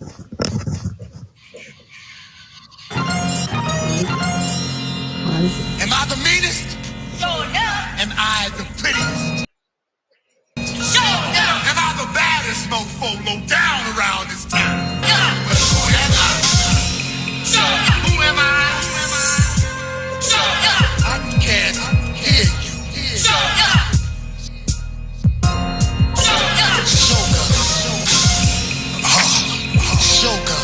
Am I the meanest? Sure enough. Am I the prettiest? Sure enough. Am I the baddest mofo low down around this town? Yeah. But who am I? Sure enough. Who am I? Sure enough. I can't hear you. Sure enough. Sure enough. Sugar. Sugar.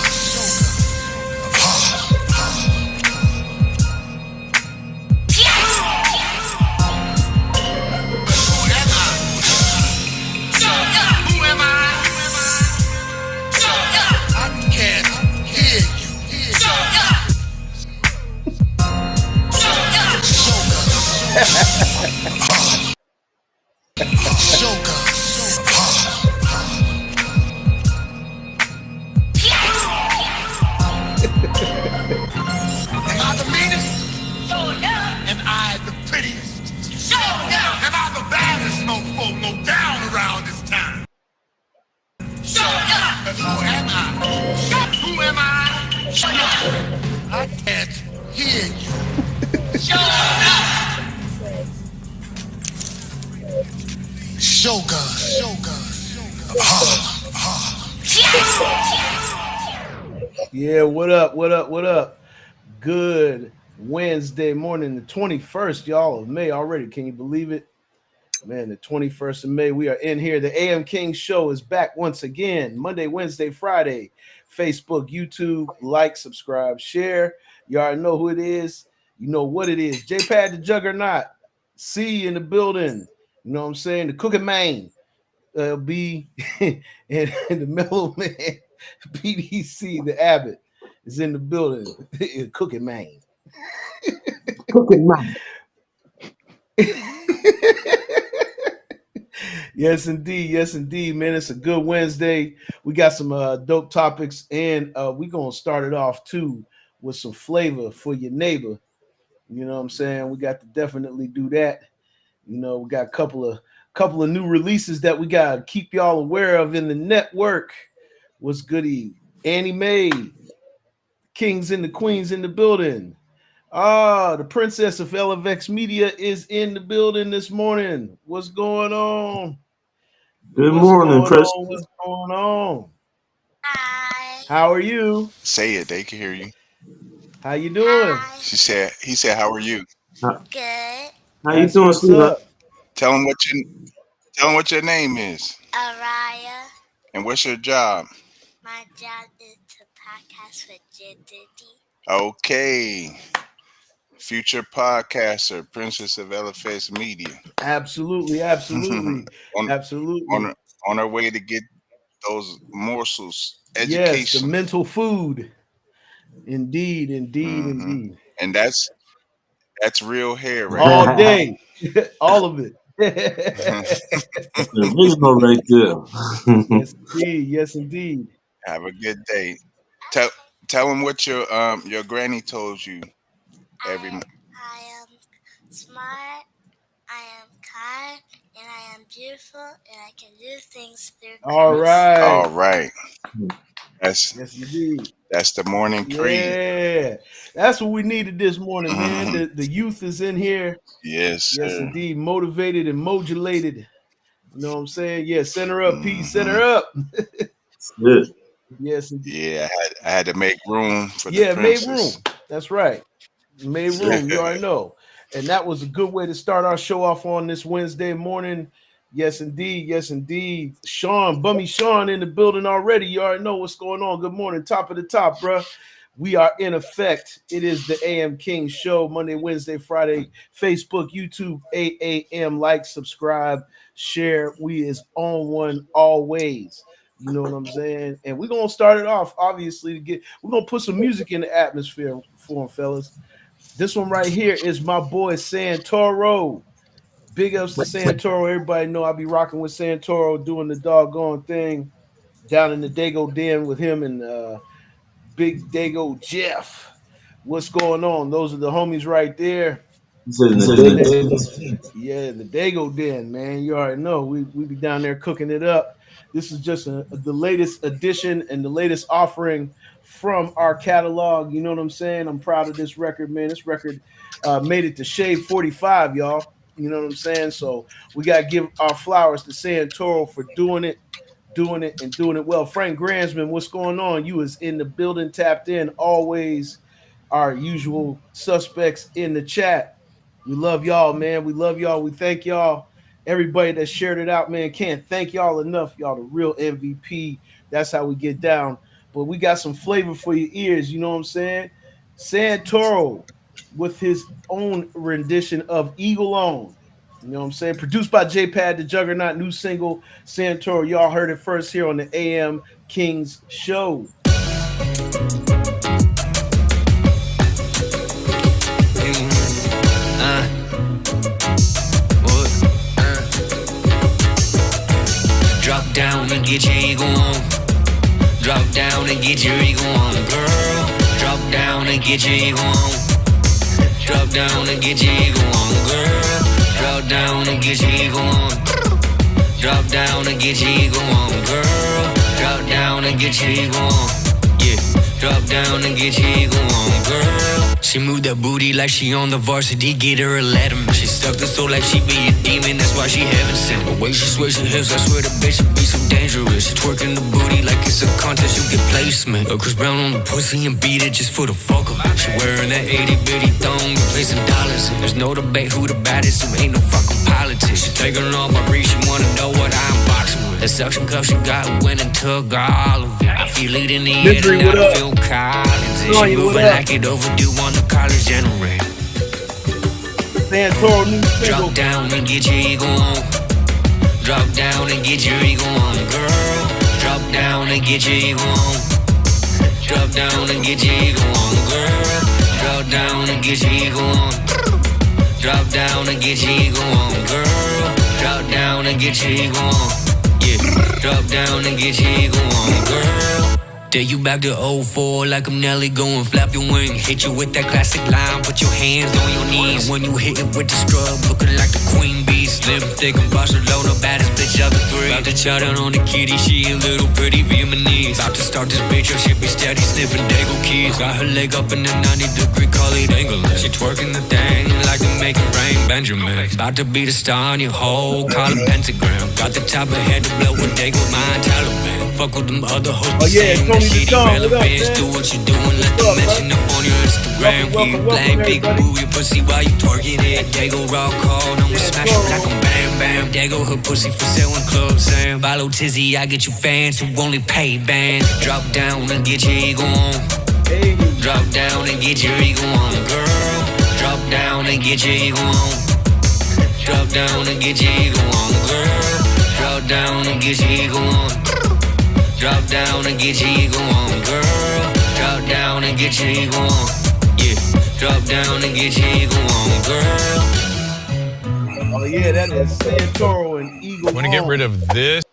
Am I the meanest? Sure enough. Am I the prettiest? Sure enough. Am I the baddest mofo low down around this town? Sure enough. But who am I? Who am I? Sure enough. I can't hear you. Sure enough. Shogun. Yeah, what up? What up? Good Wednesday morning, the 21st, y'all, of May already. Can you believe it? Man, the 21st of May, we are in here. The AM King Show is back once again. Monday, Wednesday, Friday. Facebook, YouTube, like, subscribe, share. You already know who it is. You know what it is. J-Pad the Juggernaut. C in the building. You know what I'm saying? The Cooking Man. B and the Mello Man. PDC, the Abbott, is in the building. Cooking Man. Cooking Man. Yes, indeed, man. It's a good Wednesday. We got some dope topics, and we're gonna start it off too with some flavor for your neighbor. You know what I'm saying? We got to definitely do that. You know, we got a couple of new releases that we gotta keep y'all aware of in the network. What's goody? Annie Mae, Kings and the Queens in the building. The Princess of LFX Media is in the building this morning. What's going on? Good morning, Princess. What's going on? Hi. How are you? Say it, they can hear you. How you doing? Hi. He said, how are you? Good. How you doing, sweetheart? Tell him what your name is. Araya. And what's your job? My job is to podcast for JDD. Okay. Future podcaster, Princess of LFS Media. Absolutely. On our way to get those morsels, education. Yes, the mental food. Indeed. And that's real hair right All day. All of it. The original right there. Yes, indeed. Have a good day. Tell him what your granny told you every morning. I am smart, I am kind, and I am beautiful, and I can do things through All Christ. right. Yes, indeed. That's the morning creed. Yeah, that's what we needed this morning, man. The youth is in here. Yes, sir. Yes, indeed. Motivated and modulated. You know what I'm saying? Yeah, send her up, P. Send her up. Good. Yes, indeed. Yeah, I had to make room for the princess. Made room. That's right. Made room. You already know. And that was a good way to start our show off on this Wednesday morning. Yes, indeed. Sean, Bummy Sean in the building already. You already know what's going on. Good morning. Top of the top, bruh. We are in effect. It is the AM King Show, Monday, Wednesday, Friday, Facebook, YouTube, 8 a.m. Like, subscribe, share. We is on one always. You know what I'm saying? And we're going to start it off, obviously, we're going to put some music in the atmosphere for them, fellas. This one right here is my boy Santoro. Big ups to Santoro. Everybody know I be rocking with Santoro, doing the doggone thing down in the Dago Den with him and Big Dago Jeff. What's going on? Those are the homies right there. Yeah, the Dago Den, man. You already know. We be down there cooking it up. This is just the latest edition and the latest offering from our catalog. You know what I'm saying? I'm proud of this record, man. This record made it to Shade 45, y'all. You know what I'm saying? So we got to give our flowers to Santoro for and doing it well. Frank Gransman, what's going on? You is in the building, tapped in, always our usual suspects in the chat. We love y'all, man. We love y'all. We thank y'all. Everybody that shared it out, man. Can't thank y'all enough. Y'all the real MVP. That's how we get down. But we got some flavor for your ears. You know what I'm saying? Santoro with his own rendition of Eagle On. You know what I'm saying? Produced by J-Pad, the Juggernaut, new single, Santoro. Y'all heard it first here on the AM Kings show. Drop down and get your ego on. Drop down and get your ego on, girl. Drop down and get your ego on. Drop down and get your ego on, girl. Drop down and get your ego on. Drop down and get your ego on, girl. Drop down and get your ego on. Yeah, drop down and get your ego on, girl. She moved that booty like she on the varsity, get her a letterman. She stuck the soul like she be a demon, that's why she heaven sent. The way she sways her hips, I swear the bitch would be so dangerous. She twerking the booty like it's a contest, you get placement. Chris Brown on the pussy and beat it just for the fuck of it. She wearing that itty bitty thong, replacing dollars in. There's no debate who the baddest, who ain't no fucking politics. She taking off my breeze, she wanna know what I'm boxing with. The suction cup she got went and took all of it. I feel it in the air and now I feel Collins. She moving like it overdue on the college generator. Santoro new single. Drop down and get your ego on. Drop down and get your ego on, girl. Drop down and get your ego on. Drop down and get your ego on, girl. Drop down and get your ego on. Drop down and get your ego on, girl. Drop down and get your ego on. Yeah, drop down and get your ego on, girl. Dare you back to 04 like I'm Nelly, going flap your wing. Hit you with that classic line, put your hands on your knees. When you hit it with the scrub, looking like the queen bee. Slim, thick, and Barcelona, baddest bitch of the three. About to shout out on the kitty, she a little pretty Vietnamese. About to start this bitch up, she be steady sniffing Dago keys. Got her leg up in the 90-degree, call it England. She twerking the thing like they making rain Benjamin. About to be the star on your hoe, call it pentagram. Got the top of head to blow with Dago, mine Taliban. Fuck with them other hoes. Oh yeah, Tony the John, what up, man? Do what you doing, let them mention up on your Instagram. You blame big boo, your pussy while you twerking it. Dago raw call, I'ma smash you like a bam bam. Dago her pussy for sale in clubs, Sam. Follow Tizzy, I get you fans who only pay band. Drop down and get your ego on. Drop down and get your ego on, girl. Drop down and get your ego on. Drop down and get your ego on, girl. Drop down and get your ego on. Drop down and get your ego on, girl. Drop down and get your ego on. Yeah, drop down and get your ego on, girl. Oh yeah, that is Santoro and Eagle. Want to get rid of this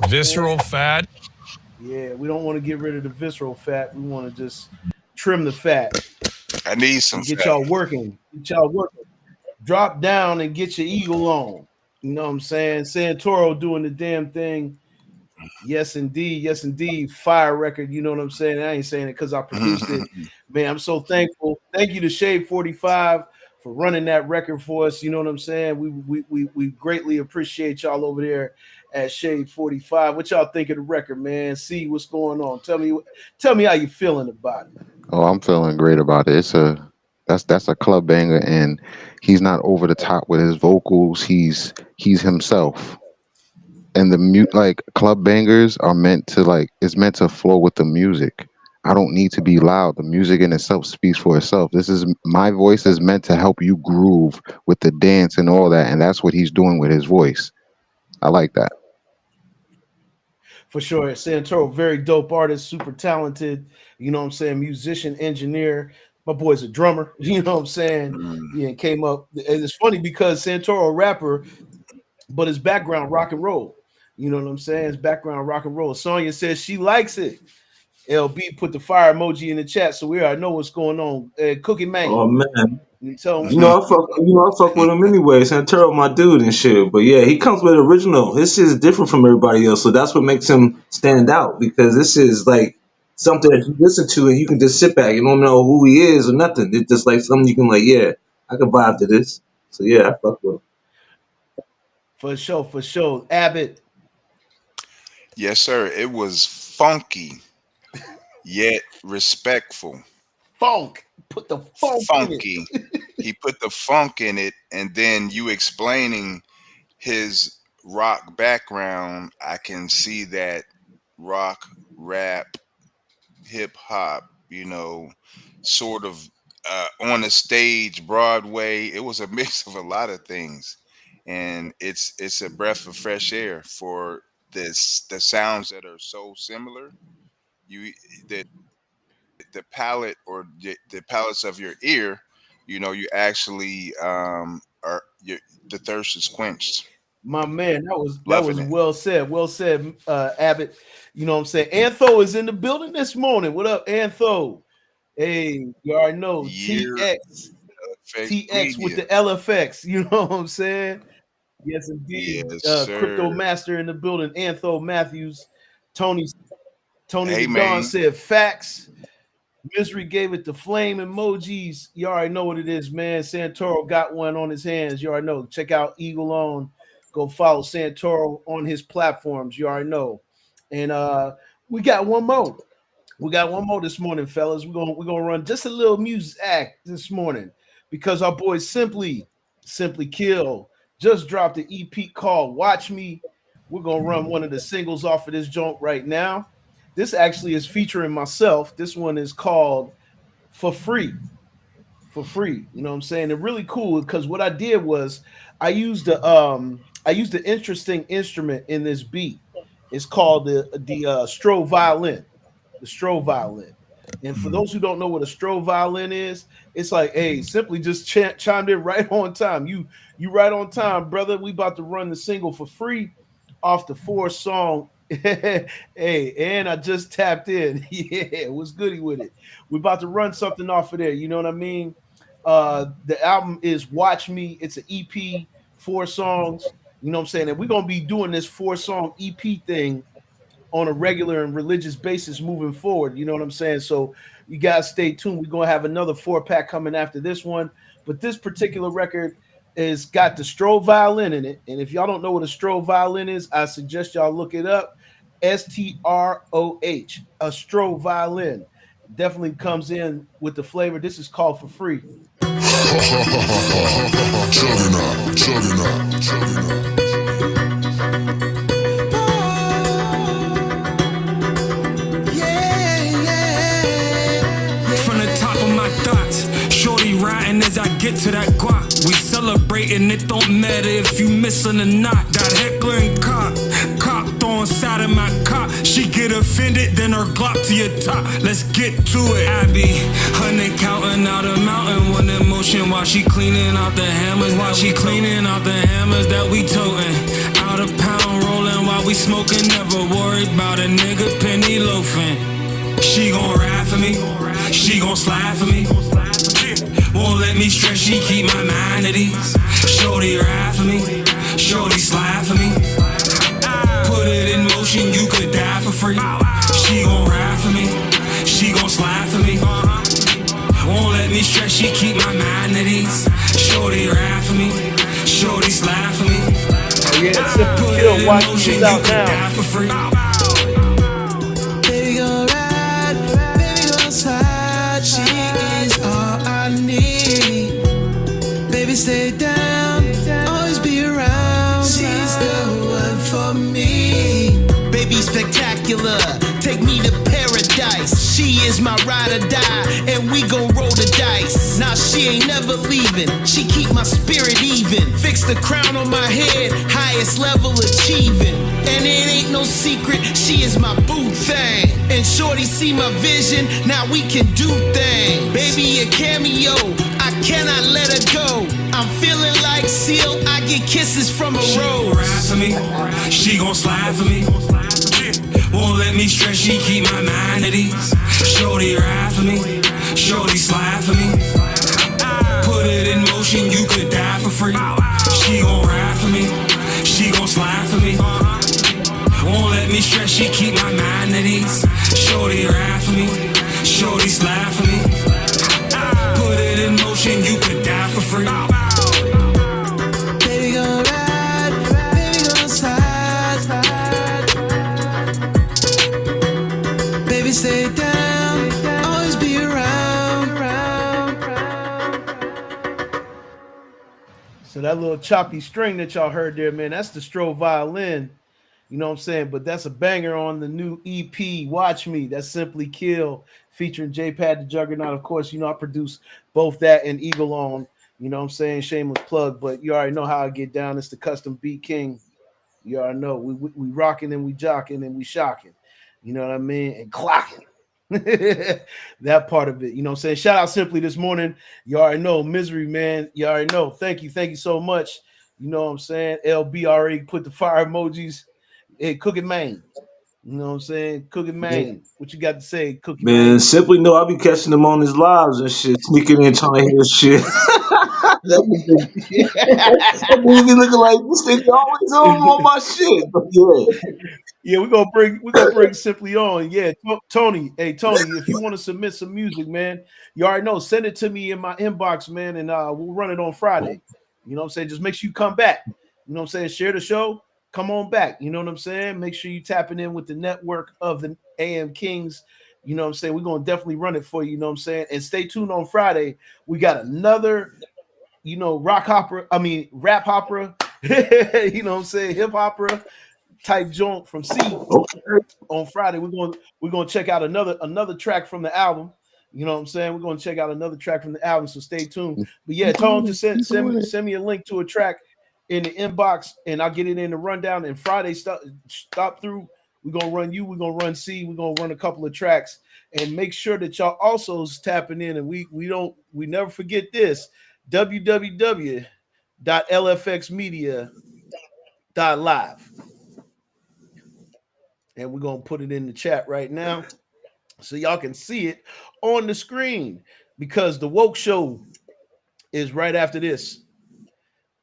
visceral fat? Yeah, we don't want to get rid of the visceral fat. We want to just trim the fat. I need some get fat. y'all working. Get y'all working. Drop down and get your eagle on. You know what I'm saying? Santoro doing the damn thing. Yes, indeed. Yes, indeed. Fire record. You know what I'm saying? I ain't saying it because I produced it. Man, I'm so thankful. Thank you to Shade 45 for running that record for us. You know what I'm saying? We greatly appreciate y'all over there at Shade 45. What y'all think of the record, man? See what's going on. Tell me how you feeling about it. Oh, I'm feeling great about it. That's a club banger, and he's not over the top with his vocals. He's himself. And like club bangers are meant to it's meant to flow with the music. I don't need to be loud. The music in itself speaks for itself. My voice is meant to help you groove with the dance and all that, and that's what he's doing with his voice. I like that. For sure. Santoro, very dope artist, super talented, you know what I'm saying, musician, engineer. My boy's a drummer, you know what I'm saying? Yeah, came up. And it's funny because Santoro, a rapper, but his background rock and roll. You know what I'm saying? His background rock and roll. Sonya says she likes it. LB put the fire emoji in the chat, so we already know what's going on. Cookie Man. Oh man, You tell him. I fuck with him anyway. Santero, my dude and shit. But yeah, he comes with original. His shit is different from everybody else, so that's what makes him stand out. Because this is like something that you listen to and you can just sit back. You don't know who he is or nothing. It's just like something you can like, yeah, I can vibe to this. So yeah, I fuck with him. For sure. Abbott. Yes, sir. It was funky yet respectful. Funk. Put the funk in it. Funky. He put the funk in it, and then you explaining his rock background. I can see that rock, rap, hip hop, sort of on the stage, Broadway. It was a mix of a lot of things, and it's a breath of fresh air for the sounds that are so similar. You the palate or the palates of your ear, you actually are the thirst is quenched. My man, that Loving was it. well said, Abbott. You know what I'm saying? Antho is in the building this morning. What up, Antho? Hey, you already know Year TX with the LFX. You know what I'm saying? Yes, indeed. Yes, sir. Crypto Master in the building. Antho Matthews, Tony Hey, the Don man. said facts. Misery gave it the flame emojis. You already know what it is, man. Santoro got one on his hands. You already know. Check out Eagle On. Go follow Santoro on his platforms. You already know. And we got one more. We got one more this morning, fellas. We're gonna run just a little music act this morning because our boy Simply Kill just dropped an EP called Watch Me. We're gonna run one of the singles off of this joint right now. This actually is featuring myself. This one is called For Free. For free. You know what I'm saying? And really cool because what I did was I used an interesting instrument in this beat. It's called the Stroh violin. The Stroh violin. And for those who don't know what a Stroh violin is, it's like, hey, Simply just chimed in right on time. You right on time, brother. We about to run the single For Free off the 4-song. Hey, and I just tapped in. Yeah, what's goody with it? We're about to run something off of there. You know what I mean? The album is Watch Me. It's an EP, 4 songs. You know what I'm saying? And we're gonna be doing this 4-song EP thing on a regular and religious basis moving forward. You know what I'm saying? So you guys stay tuned. We're gonna have another 4-pack coming after this one. But this particular record is got the Stroh violin in it. And if y'all don't know what a Stroh violin is, I suggest y'all look it up. STROH, a Stroh violin. Definitely comes in with the flavor. This is called For Free. Riding as I get to that guap. We celebrating, it don't matter if you missing or not. Got heckler and cop throwing side of my cop. She get offended, then her Glock to your top. Let's get to it. I be honey counting out a mountain, one emotion while she cleaning out the hammers. While she cleaning out the hammers that we toting. Out a pound rolling while we smoking. Never worried about a nigga penny loafing. She gon' ride for me, she gon' slide for me. Won't let me stress, she keep my mind at ease. Shorty ride for me, shorty slide for me. Put it in motion, you could die for free. She gon' ride for me, she gon' slide for me. Won't let me stress, she keep my mind at ease. Shorty ride for me, shorty slide for me. Oh yeah, Simply Kill, watch this out now. For free. Baby gon' ride, baby gon' slide. She is all I need. Baby stay down, always be around. She's the one for me. Baby spectacular, take me to paradise. She is my ride or die, and we gon' roll the dice. Nah, she ain't never leaving, she keep my spirit even. Fix the crown on my head, highest level achieving. And it ain't no secret, she is my boo thing. And shorty see my vision, now we can do things. Baby a cameo, I cannot let her go. I'm feeling like Seal, I get kisses from a She gon' rose. ride for me, she gon' slide for me. Won't let me stress, she keep my mind at ease. Shorty ride for me, shorty slide for me. Put it for me. Shorty slide for me. Put it in motion, you could die for free. Baby gon' ride, baby gon' slide. Baby stay down, always be around. So that little choppy string that y'all heard there, man, that's the Stroh violin. You know what I'm saying? But that's a banger on the new EP, Watch Me. That's Simply Kill, featuring J-Pad the Juggernaut. Of course, you know, I produce both that and Eagle on. You know what I'm saying? Shameless plug, but you already know how I get down. It's the Custom Beat King. You already know. We rocking and we jocking and we shocking. You know what I mean? And clocking. That part of it. You know what I'm saying? Shout out Simply this morning. You already know. Misery, man. You already know. Thank you. Thank you so much. You know what I'm saying? LB already put the fire emojis. Hey, Cookie Man. You know what I'm saying? Cookie Man. What you got to say, Cookie Man, Man? simply know I be catching them on his lives and shit, sneaking in trying to hear shit. that nigga be looking like this nigga always on my shit. But yeah. Yeah, we're gonna bring Simply on. Yeah, Tony. Hey, Tony, if you want to submit some music, man, you already know. Send it to me in my inbox, man, and we'll run it on Friday. You know what I'm saying? Just make sure you come back. You know what I'm saying? Share the show. Come on back. You know what I'm saying? Make sure you tapping in with the network of the AM Kings. You know what I'm saying? We're gonna definitely run it for you. You know what I'm saying? And stay tuned on Friday. We got another, rap opera. You know what I'm saying? Hip opera type joint from C Okay. on Friday. We're gonna check out another track from the album. You know what I'm saying? We're gonna check out another track from the album, so stay tuned. But yeah, Keep tell them on to it. Keep on it. send me a link to a track in the inbox, and I'll get it in the rundown. And Friday stop through. We're gonna run you. We're gonna run C. We're gonna run a couple of tracks, and make sure that y'all also is tapping in. And we never forget this: www.lfxmedia.live, and we're gonna put it in the chat right now so y'all can see it on the screen, because the woke show is right after this.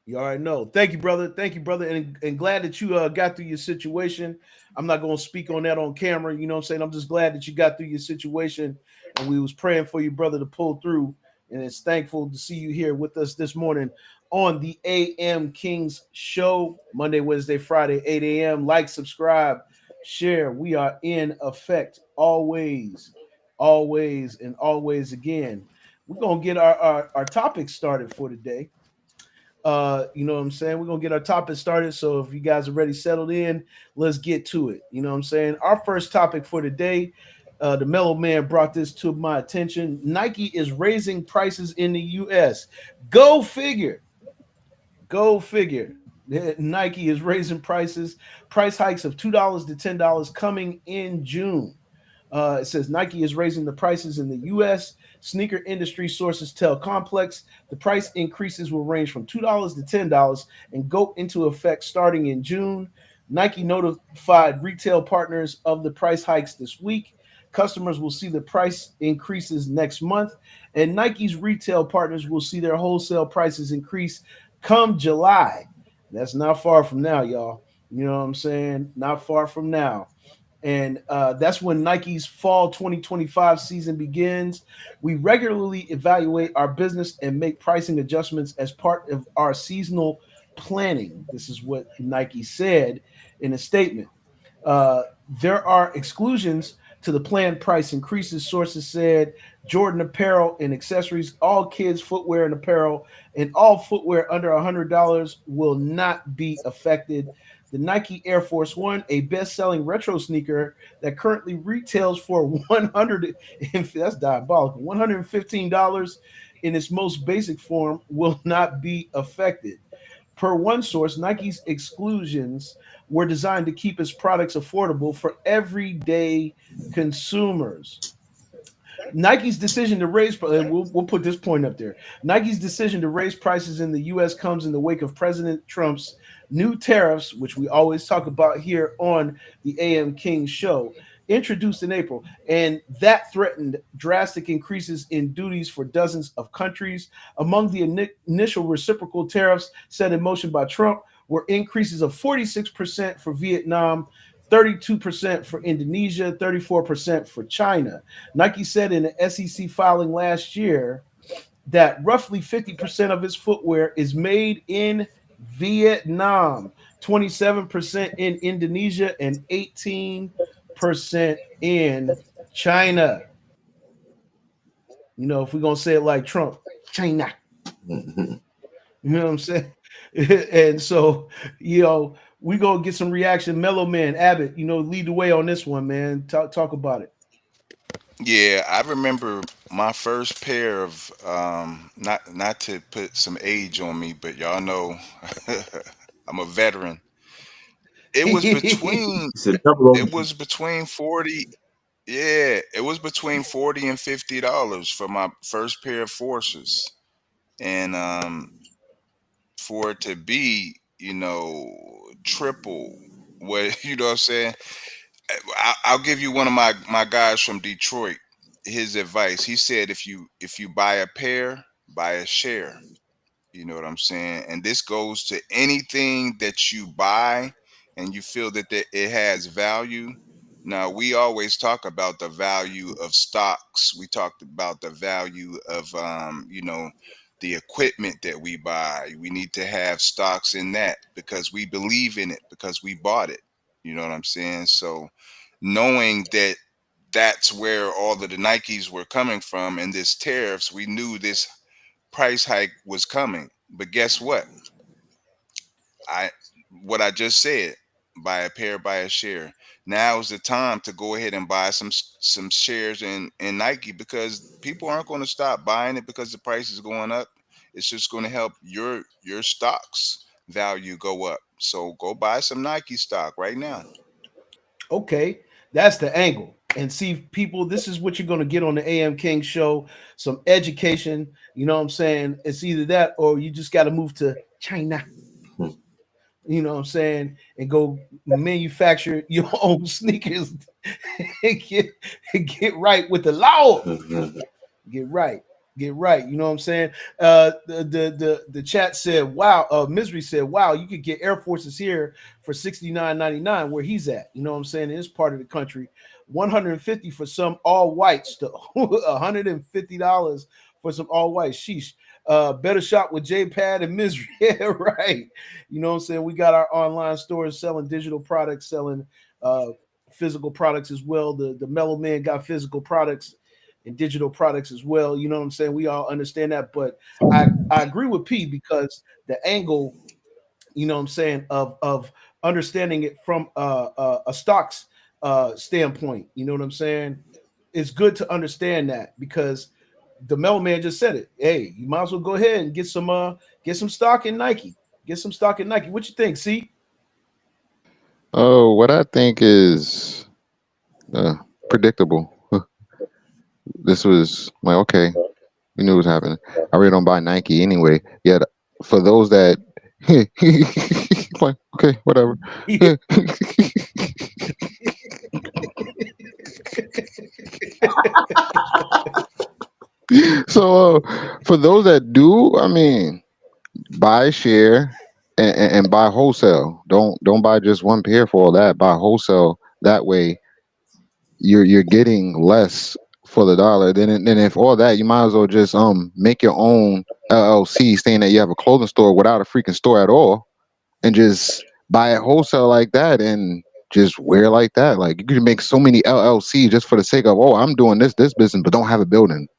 You already know. Thank you, brother. Thank you, brother. And glad that you got through your situation. I'm not going to speak on that on camera. You know what I'm saying? I'm just glad that you got through your situation. And we was praying for you, brother, to pull through. And it's thankful to see you here with us this morning on the AM Kings show, Monday, Wednesday, Friday, 8 a.m. Like, subscribe, share. We are in effect always, always, and always again. We're going to get our topic started for today. You know what I'm saying? We're gonna get our topic started. So if you guys are ready, settled in, let's get to it. You know what I'm saying? Our first topic for today, the Mellow Man brought this to my attention. Nike is raising prices in the US. Go figure. Go figure. Nike is raising price hikes of $2 to $10 coming in June. It says Nike is raising the prices in the U.S. Sneaker industry sources tell Complex the price increases will range from $2 to $10 and go into effect starting in June. Nike notified retail partners of the price hikes this week. Customers will see the price increases next month, and Nike's retail partners will see their wholesale prices increase come July. That's not far from now, y'all. You know what I'm saying? Not far from now. And that's when Nike's fall 2025 season begins. We regularly evaluate our business and make pricing adjustments as part of our seasonal planning. This is what Nike said in a statement. There are exclusions to the planned price increases. Sources said Jordan apparel and accessories, all kids footwear and apparel, and all footwear under $100 will not be affected. The Nike Air Force One, a best-selling retro sneaker that currently retails for 100, that's diabolical, $115 in its most basic form, will not be affected. Per one source, Nike's exclusions were designed to keep its products affordable for everyday consumers. Nike's decision to raise, we'll put this point up there. Nike's decision to raise prices in the U.S. comes in the wake of President Trump's new tariffs, which we always talk about here on the AM King show, introduced in April. And that threatened drastic increases in duties for dozens of countries. Among the initial reciprocal tariffs set in motion by Trump were increases of 46% for Vietnam, 32% for Indonesia, 34% for China. Nike said in an SEC filing last year that roughly 50% of its footwear is made in Vietnam, 27% in Indonesia, and 18% in China. You know, if we're going to say it like Trump, China. Mhm. You know what I'm saying? And so, we going to get some reaction. Mellow Man, Abbott, lead the way on this one, man. Talk about it. Yeah, I remember my first pair of not to put some age on me, but y'all know I'm a veteran. It was between It's a double it OG. was between 40 yeah, it was between 40 and $50 for my first pair of forces. And for it to be, triple what you know what I'm saying? I'll give you one of my guys from Detroit. His advice. He said, if you buy a pair, buy a share. You know what I'm saying? And this goes to anything that you buy and you feel that it has value. Now, we always talk about the value of stocks. We talked about the value of, the equipment that we buy. We need to have stocks in that because we believe in it, because we bought it. You know what I'm saying? So, knowing that that's where all of the Nikes were coming from and this tariffs, we knew this price hike was coming. But guess what? I what I just said, buy a pair, buy a share. Now is the time to go ahead and buy some shares in Nike because people aren't going to stop buying it because the price is going up. It's just going to help your stocks value go up. So go buy some Nike stock right now. Okay, that's the angle. And see, people, this is what you're going to get on the AM King show, some education. You know what I'm saying? It's either that or you just got to move to China. You know what I'm saying? And go manufacture your own sneakers and get right with the law. Get right. Get right. You know what I'm saying? The chat said, wow, Misery said, wow, you could get Air Forces here for $69.99 where he's at. You know what I'm saying? In this part of the country. 150 for some all whites to $150 for some all whites. Sheesh. Better shop with JPad and Misery. Yeah, right. You know what I'm saying? We got our online stores selling digital products, selling physical products as well. The Mellow Man got physical products and digital products as well. You know what I'm saying? We all understand that, but I agree with P because the angle, you know what I'm saying, of understanding it from a stocks standpoint. You know what I'm saying? It's good to understand that because the Mellow Man just said it. Hey, you might as well go ahead and get some stock in Nike. Get some stock in Nike. What you think? See? Oh, what I think is predictable. This was like, okay, we knew it was happening. I really don't buy Nike anyway. Yet for those that like, okay, whatever. So for those that do, I mean, buy share and buy wholesale. Don't buy just one pair for all that. Buy wholesale. That way you're getting less for the dollar. Then if all that, you might as well just make your own LLC, saying that you have a clothing store without a freaking store at all, and just buy it wholesale like that and just wear like that. Like you could make so many LLC just for the sake of, oh, I'm doing this business, but don't have a building.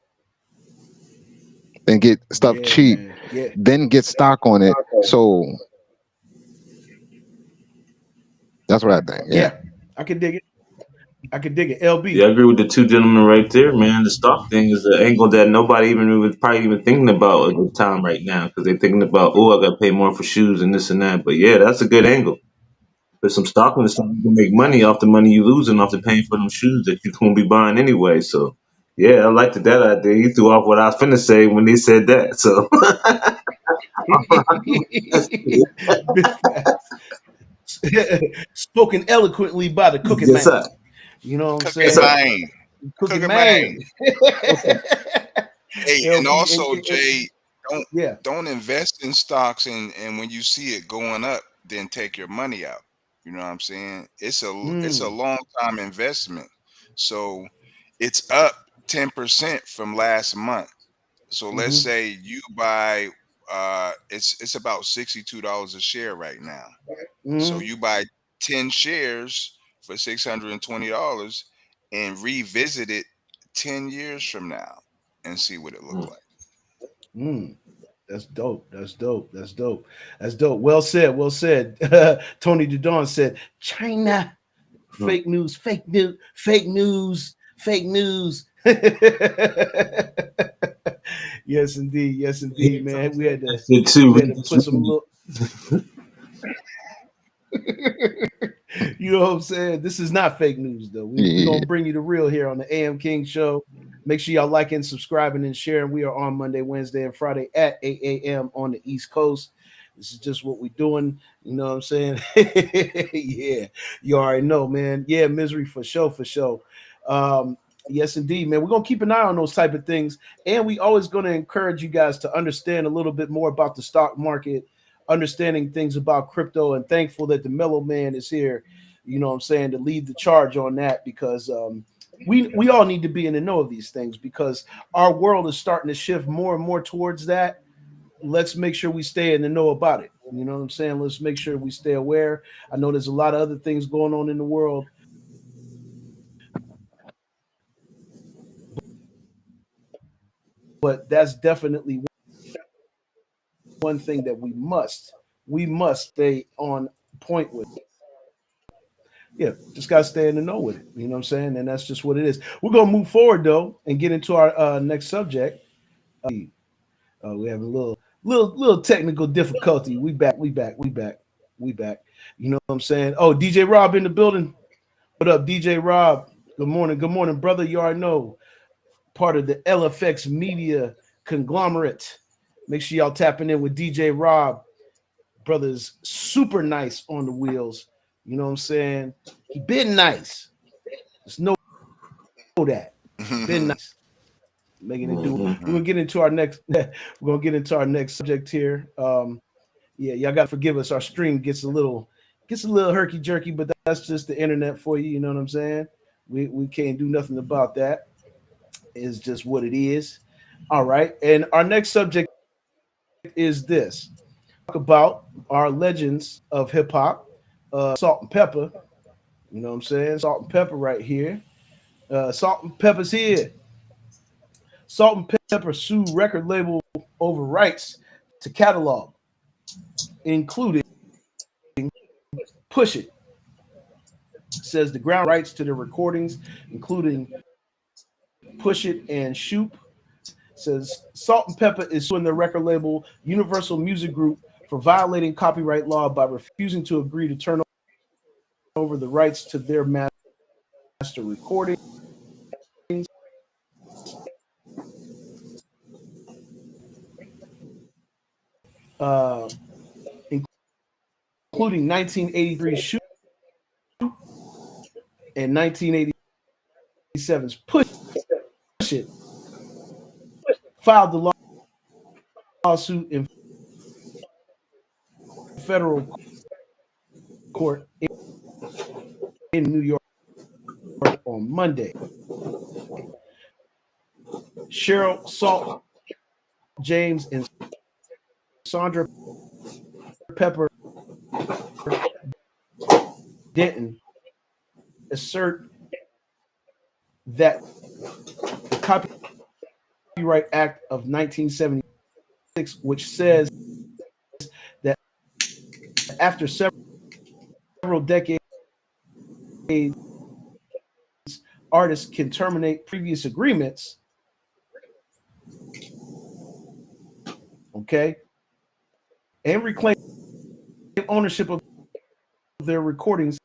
Then get stuff Yeah, cheap, man. Yeah. then get stock on it. So that's what I think. Yeah. Yeah. I can dig it. I can dig it. LB. Yeah, I agree with the two gentlemen right there, man. The stock thing is an angle that nobody even was probably even thinking about at the time right now because they're thinking about, oh, I got to pay more for shoes and this and that. But yeah, that's a good angle. Put some stock in something you can make money off the money you losing off the paying for them shoes that you're gonna be buying anyway. So yeah, I liked that idea. You threw off what I was finna say when they said that. So Big facts. Spoken eloquently by the cooking yes, sir. man. You know what I'm Cooking Yes, saying? sir. man. Cooking Cooking man. man. Hey, and LB also Jay, don't yeah. don't invest in stocks and when you see it going up, then take your money out. You know what I'm saying? It's a Mm, long time investment. So it's up 10% from last month. So let's mm-hmm, say you buy it's about $62 a share right now. So mm-hmm, you buy 10 shares for $620 and revisit it 10 years from now and see what it look like. mm. That's dope. That's dope. That's dope. That's dope. Well said. Well said. Tony Dudon said, China, fake news, fake news, fake news, fake news. Yes, indeed. Yes, indeed, man. That shit too. We had to put some little you know what I'm saying? This is not fake news, though. We Yeah. gonna bring you the real here on the AM King Show. Make sure y'all liking, subscribing, and sharing. We are on Monday, Wednesday, and Friday at 8 a.m. on the East Coast. This is just what we're doing. You know what I'm saying? Yeah, you already know, man. Yeah, misery for sure, for sure. Um, yes, indeed, man. We're gonna keep an eye on those type of things, and we always gonna encourage you guys to understand a little bit more about the stock market, understanding things about crypto, and thankful that the Mellow Man is here, you know what I'm saying, to lead the charge on that because we all need to be in the know of these things because our world is starting to shift more and more towards that. Let's make sure we stay in the know about it. You know what I'm saying? Let's make sure we stay aware. I know there's a lot of other things going on in the world, but that's definitely one thing that we must stay on point with. Yeah, just gotta stay in the know with it. You know what I'm saying? And that's just what it is. We're gonna move forward though and get into our next subject. We have a little technical difficulty. We back, we back, we back, we back. You know what I'm saying? Oh, DJ Rob in the building. What up, DJ Rob? Good morning, brother. You already know, part of the LFX Media conglomerate. Make sure y'all tapping in with DJ Rob. Brother's super nice on the wheels. You know what I'm saying? He been nice. Just know that. Been nice. Making it do. We're gonna get into our next. We're gonna get into our next subject here. Yeah, y'all gotta forgive us. Our stream gets a little herky jerky, but that's just the internet for you. You know what I'm saying? We can't do nothing about that. It's just what it is. All right. And our next subject is this. Talk about our legends of hip hop, Salt and Pepper. You know what I'm saying? Salt and Pepper right here. Salt and Pepper's here. Salt and Pepper sue record label over rights to catalog, including Push It. Says the ground rights to the recordings, including Push It and Shoop. Says Salt and Pepper is suing the record label Universal Music Group for violating copyright law by refusing to agree to turn over the rights to their master recordings, uh, including 1983 Shoop and 1987's Push It, filed the lawsuit in federal court in New York on Monday. Cheryl Salt James and Sandra Pepper Denton assert that the Copyright Act of 1976, which says that after several decades, artists can terminate previous agreements, okay, and reclaim ownership of their recordings.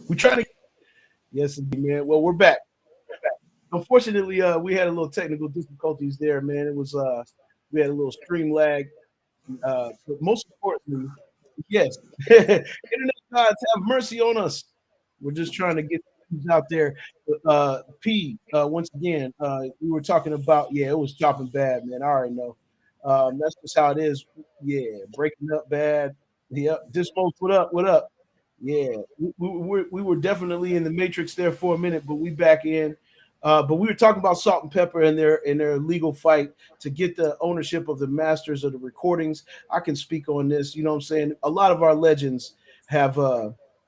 We try to, yes, man. Well, we're back. Unfortunately, we had a little technical difficulties there, man. It was We had a little stream lag, but most importantly, yes, internet gods have mercy on us. We're just trying to get things out there. P, once again, we were talking about, yeah, it was chopping bad, man. I already know. That's just how it is. Yeah, breaking up bad. Yep, Dismos, what up? What up? Yeah, we were definitely in the matrix there for a minute, but we back in. But we were talking about Salt and Pepper and their legal fight to get the ownership of the masters of the recordings. I can speak on this. You know what I'm saying? A lot of our legends have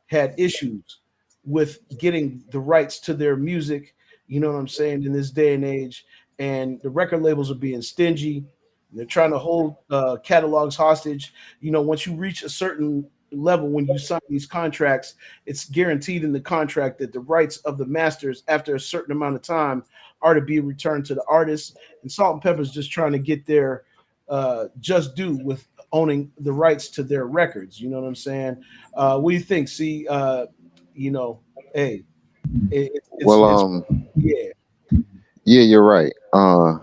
had issues with getting the rights to their music. You know what I'm saying? In this day and age, and the record labels are being stingy. They're trying to hold catalogs hostage. You know, once you reach a certain level, when you sign these contracts, it's guaranteed in the contract that the rights of the masters, after a certain amount of time, are to be returned to the artists. And Salt and Pepper's just trying to get their just due with owning the rights to their records. You know what I'm saying? What do you think? See, you know, hey, Well, it's yeah, yeah, you're right. I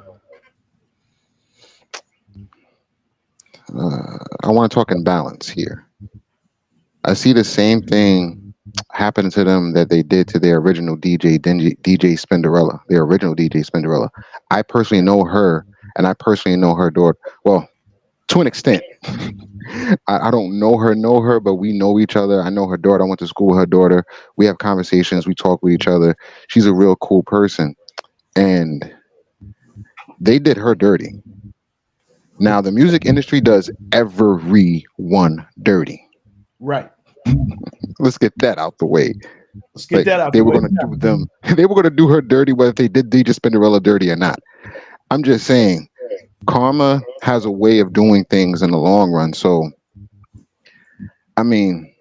want to talk in balance here. I see the same thing happening to them that they did to their original DJ Spinderella, their original DJ Spinderella. I personally know her, and I personally know her daughter. Well, to an extent. I don't know her, but we know each other. I know her daughter. I went to school with her daughter. We have conversations. We talk with each other. She's a real cool person, and they did her dirty. Now the music industry does everyone dirty. right. Let's get that out the way. Let's get Like that out they the were way. gonna do them. They were gonna do her dirty, whether they did DJ Spinderella dirty or not. I'm just saying, karma has a way of doing things in the long run. So, I mean,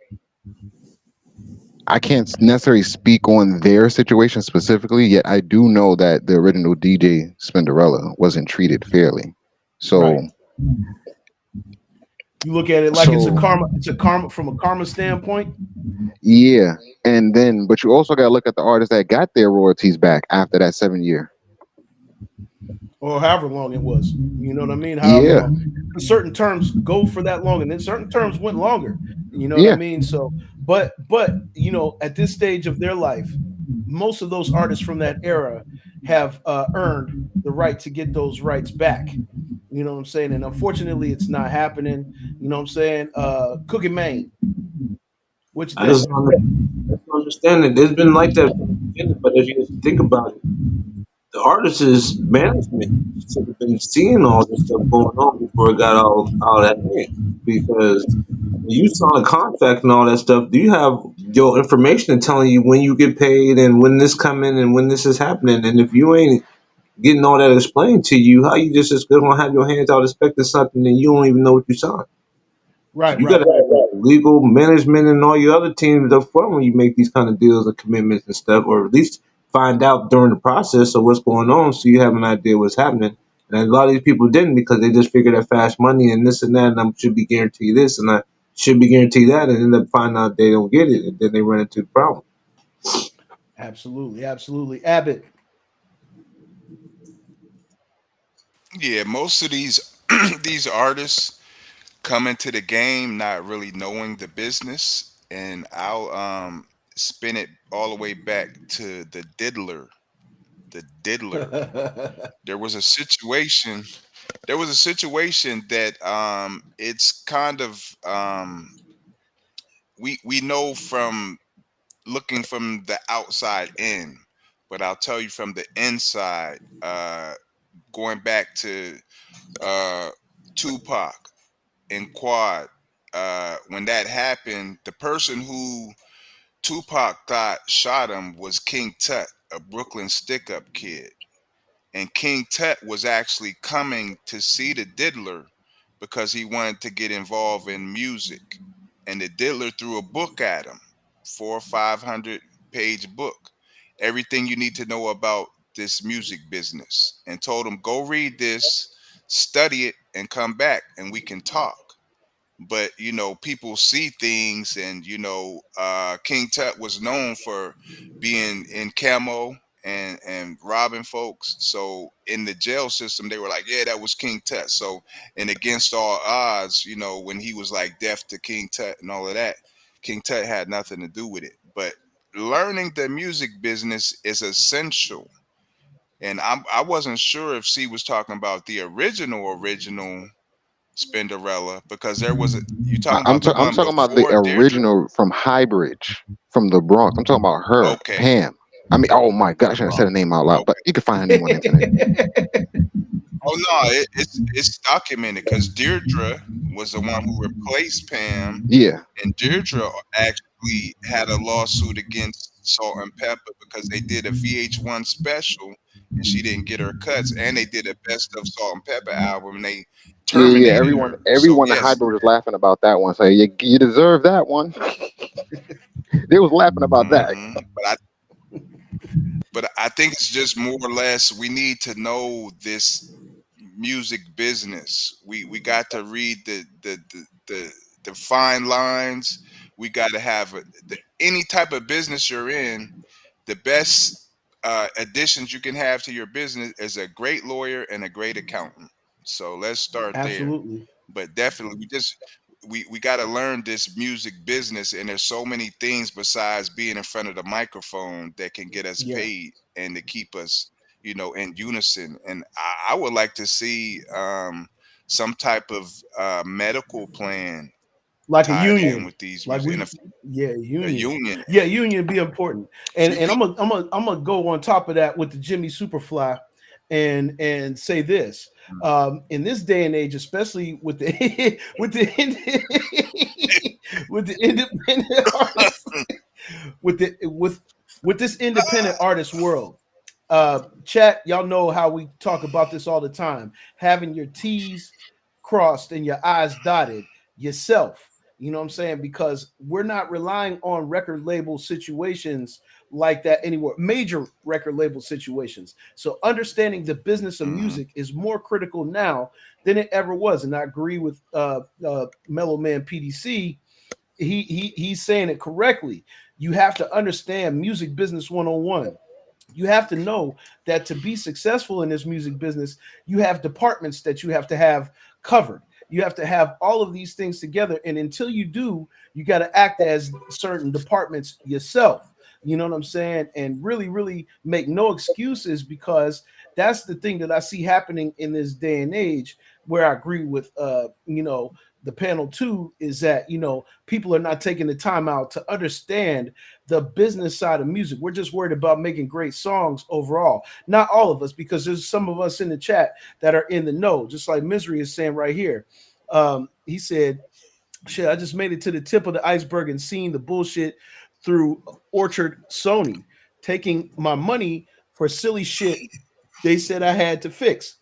I can't necessarily speak on their situation specifically, yet I do know that the original DJ Spinderella wasn't treated fairly. Right. So, You look at it like it's a so karma. It's a karma from a karma standpoint, yeah, and then but you also got to look at the artists that got their royalties back after that 7 year. or however long it was. You know what I mean? However Yeah, long. Certain terms go for that long, and then certain terms went longer. You know what I yeah, mean? So, but you know, at this stage of their life, most of those artists from that era have earned the right to get those rights back. You know what I'm saying? And unfortunately, it's not happening. You know what I'm saying? Cookie Mane, what you I think? just don't understand it. It's been like that from the beginning, but if you think about it, the artist's management should have been seeing all this stuff going on before it got all that in. Because when you sign a contract and all that stuff, do you have your information telling you when you get paid and when this coming and when this is happening? And if you ain't getting all that explained to you, how you just gonna have your hands out expecting something and you don't even know what you signed? So Right, you got to right. have legal management and all your other teams up front when you make these kind of deals and commitments and stuff, or at least find out during the process of what's going on, so you have an idea what's happening. And a lot of these people didn't because they just figured that fast money and this and that, and I should be guaranteed this and I should be guaranteed that, and end up finding out they don't get it, and then they run into the problem. Absolutely, absolutely. Abbott. Yeah, most of these these artists come into the game not really knowing the business, and I'll spin it all the way back to the diddler. The diddler. There was a situation. There was a situation that it's kind of we know from looking from the outside in, but I'll tell you from the inside. Going back to uh, Tupac and Quad. When that happened, the person who Tupac thought shot him was King Tut, a Brooklyn stick up kid. And King Tut was actually coming to see the Diddler because he wanted to get involved in music. And the Diddler threw a book at him, 400 or 500 page book, everything you need to know about this music business, and told him, go read this, study it, and come back and we can talk. But people see things, and King Tut was known for being in camo and robbing folks. So in the jail system, they were like, yeah, that was King Tut. So, and against all odds, when he was like deaf to King Tut and all of that, King Tut had nothing to do with it. But learning the music business is essential. And I wasn't sure if C was talking about the original Spinderella, because there was a, you talking about the I'm one talking about the before Deirdre? original from Highbridge, from the Bronx. I'm talking about her, Okay, Pam. I mean, oh my god, I the shouldn't have said Bronx. her name out loud, but Okay. you can find her name on the internet. Oh no, it's documented because Deirdre was the one who replaced Pam, Yeah, and Deirdre actually had a lawsuit against Salt and Pepper because they did a VH1 special and she didn't get her cuts, and they did a best of Salt and Pepper album and they yeah, yeah. terminated her. So Everyone in yes, Highbridge was laughing about that one. So you deserve that one. They was laughing about that. but I think it's just more or less we need to know this music business. We got to read the fine lines. We got to have any type of business you're in. The best additions you can have to your business is a great lawyer and a great accountant. So let's start there. Absolutely. But definitely, we got to learn this music business, and there's so many things besides being in front of the microphone that can get us Yeah. paid and to keep us, in unison. And I would like to see some type of medical plan Like a tied in union. with these Like music, we and yeah, a union. union. Yeah, union be important. And See, and I'm gonna go on top of that with the Jimmy Superfly and say this. In this day and age, especially with the with the independent artists, with this independent artist world. Chat, y'all know how we talk about this all the time. Having your T's crossed and your I's dotted yourself. You know what I'm saying? Because we're not relying on record label situations like that anymore. Major record label situations. So understanding the business of Mhm. music is more critical now than it ever was. And I agree with Mellow Man PDC. He's saying it correctly. You have to understand music business 101. You have to know that to be successful in this music business, you have departments that you have to have covered. You have to have all of these things together. And until you do, you got to act as certain departments yourself. You know what I'm saying? And really, really make no excuses, because that's the thing that I see happening in this day and age, where I agree with the panel too, is that people are not taking the time out to understand the business side of music. We're just worried about making great songs overall. Not all of us, because there's some of us in the chat that are in the know, just like Misery is saying right here. He said, shit, I just made it to the tip of the iceberg and seen the bullshit through Orchard Sony, taking my money for silly shit they said I had to fix,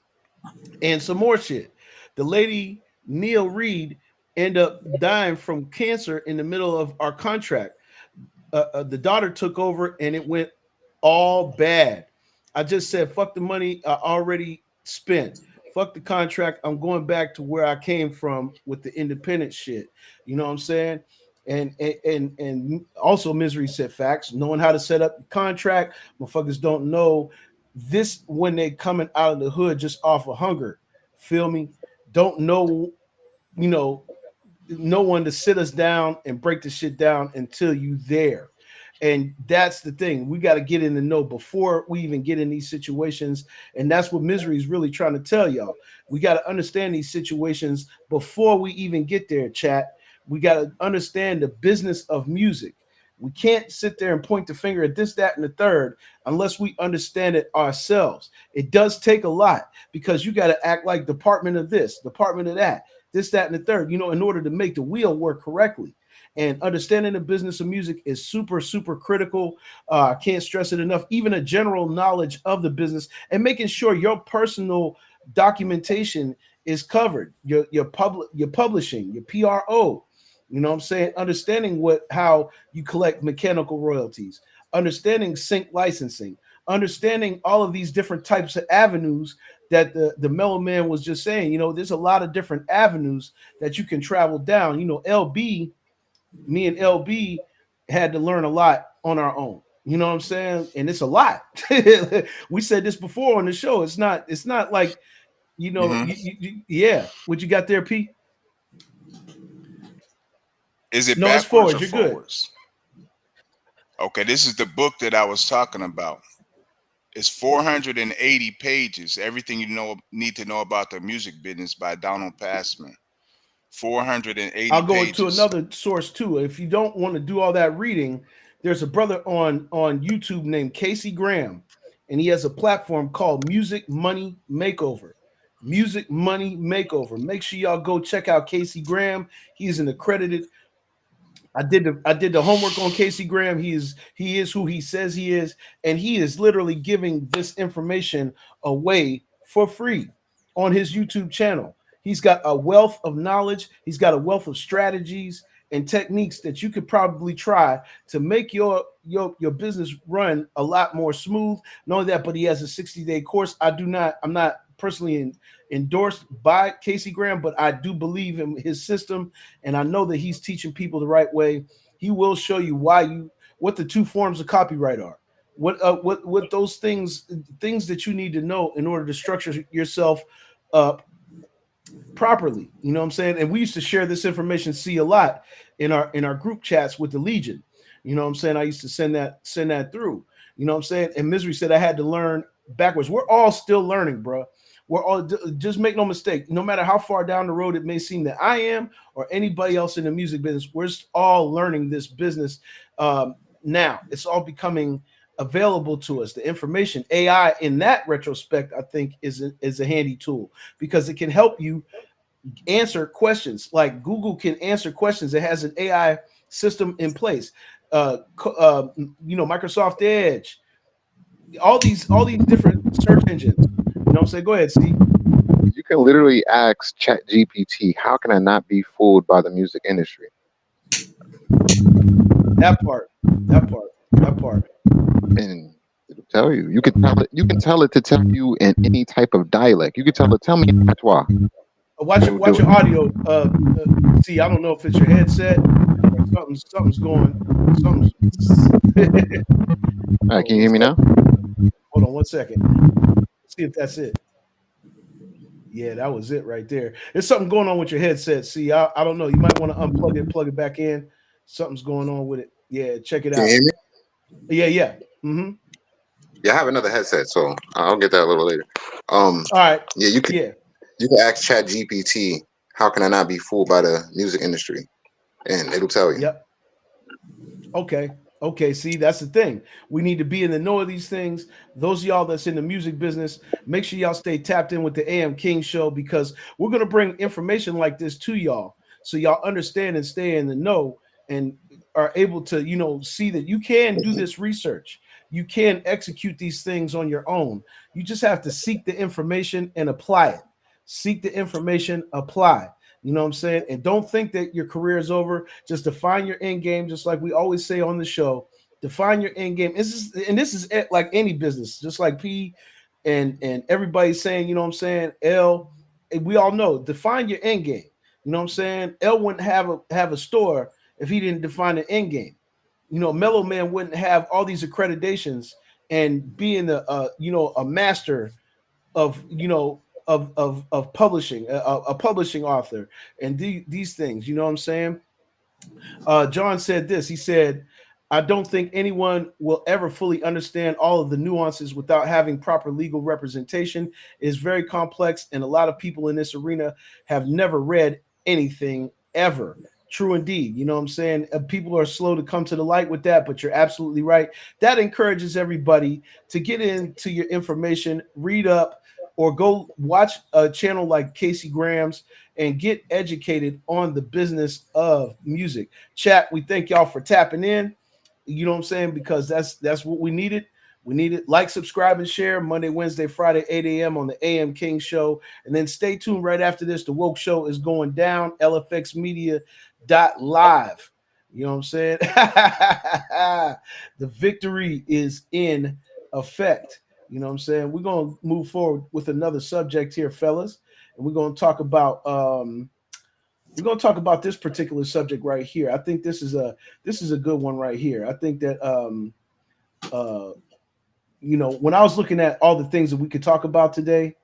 and some more shit. The lady Neil Reed ended up dying from cancer in the middle of our contract. The daughter took over and it went all bad. I just said, fuck the money I already spent. Fuck the contract. I'm going back to where I came from with the independent shit. You know what I'm saying? And also Misery said facts, knowing how to set up the contract. Motherfuckers don't know this when they coming out of the hood just off of hunger. Feel me? Don't know, you know, no one to sit us down and break the shit down until you there. And that's the thing. We got to get in the know before we even get in these situations. And that's what Misery is really trying to tell y'all. We got to understand these situations before we even get there, chat. We got to understand the business of music. We can't sit there and point the finger at this, that, and the third unless we understand it ourselves. It does take a lot, because you got to act like department of this, department of that, this, that, and the third, in order to make the wheel work correctly. And understanding the business of music is super, super critical. I can't stress it enough. Even a general knowledge of the business and making sure your personal documentation is covered. Your publishing, your PRO. You know what I'm saying? Understanding how you collect mechanical royalties, understanding sync licensing, understanding all of these different types of avenues that the Mellow Man was just saying. There's a lot of different avenues that you can travel down. Me and LB had to learn a lot on our own. You know what I'm saying? And it's a lot. We said this before on the show. It's not like, Hmm. yeah. What you got there, P? Is it No, it's backwards forwards. or You're good. forwards? Okay, this is the book that I was talking about. It's 480 pages. Everything you need to know about the music business by Donald Passman. 480 I'll go into pages. another source too. If you don't want to do all that reading, there's a brother on YouTube named Casey Graham, and he has a platform called Music Money Makeover. Music Money Makeover. Make sure y'all go check out Casey Graham. He's an accredited. I did the homework on Casey Graham. He is who he says he is, and he is literally giving this information away for free on his YouTube channel. He's got a wealth of knowledge. He's got a wealth of strategies and techniques that you could probably try to make your business run a lot more smooth. Not only that, but he has a 60-day course. I'm not personally endorsed by Casey Graham, but I do believe in his system, and I know that he's teaching people the right way. He will show you what the two forms of copyright are, what those things that you need to know in order to structure yourself uh, properly. You know what I'm saying? And we used to share this information, see, a lot in our group chats with the Legion. You know what I'm saying? I used to send that through. You know what I'm saying? And Misery said I had to learn backwards. We're all still learning, bro. We're all just make no mistake. No matter how far down the road it may seem that I am or anybody else in the music business, we're all learning this business now. It's all becoming available to us. The information AI in that retrospect, I think, is a handy tool because it can help you answer questions. Like Google can answer questions. It has an AI system in place. Microsoft Edge, all these different search engines. You know what I'm saying? Go ahead, Steve. You can literally ask ChatGPT, how can I not be fooled by the music industry? That part, that part, that part. And it'll tell you. You can tell it to tell you in any type of dialect. You can tell it, tell me in patois. Watch it. It'll do Watch it. your audio. See, I don't know if it's your headset or something's going. Something's. All right, Hold can on you one hear me now? second. Hold on one second. See if that's it. Yeah, that was it right there. There's something going on with your headset. See, I don't know. You might want to unplug it, plug it back in. Something's going on with it. Yeah, check it Can you out. hear me? Yeah, yeah. Mm-hmm. Yeah, I have another headset, so I'll get that a little later. Um, All right. yeah, Yeah. you can ask ChatGPT, how can I not be fooled by the music industry, and it'll tell you. Yep. Okay. Okay. See, that's the thing. We need to be in the know of these things. Those of y'all that's in the music business, make sure y'all stay tapped in with the AM King show because we're going to bring information like this to y'all so y'all understand and stay in the know and are able to, see that you can do this research. You can execute these things on your own. You just have to seek the information and apply it. Seek the information, apply. You know what I'm saying? And don't think that your career is over. Just define your end game, just like we always say on the show. Define your end game. This is like any business, just like P and everybody's saying, you know what I'm saying? L, we all know, define your end game. You know what I'm saying? L wouldn't have a store if he didn't define an end game. Mellow Man wouldn't have all these accreditations and being a master of publishing, a publishing author, and these things. You know what I'm saying? John said this. He said, I don't think anyone will ever fully understand all of the nuances without having proper legal representation. It is very complex, and a lot of people in this arena have never read anything ever. True indeed. You know what I'm saying? People are slow to come to the light with that, but you're absolutely right. That encourages everybody to get into your information, read up, or go watch a channel like Casey Graham's and get educated on the business of music. Chat, we thank y'all for tapping in. You know what I'm saying? Because that's what we needed. We need it. Like, subscribe, and share Monday, Wednesday, Friday, 8 a.m. on the AM King Show. And then stay tuned right after this. The Woke Show is going down. LFXmedia.live. You know what I'm saying? The victory is in effect. You know what I'm saying? We're going to move forward with another subject here, fellas. And we're going to talk about this particular subject right here. I think this is a good one right here. I think that uh, when I was looking at all the things that we could talk about today,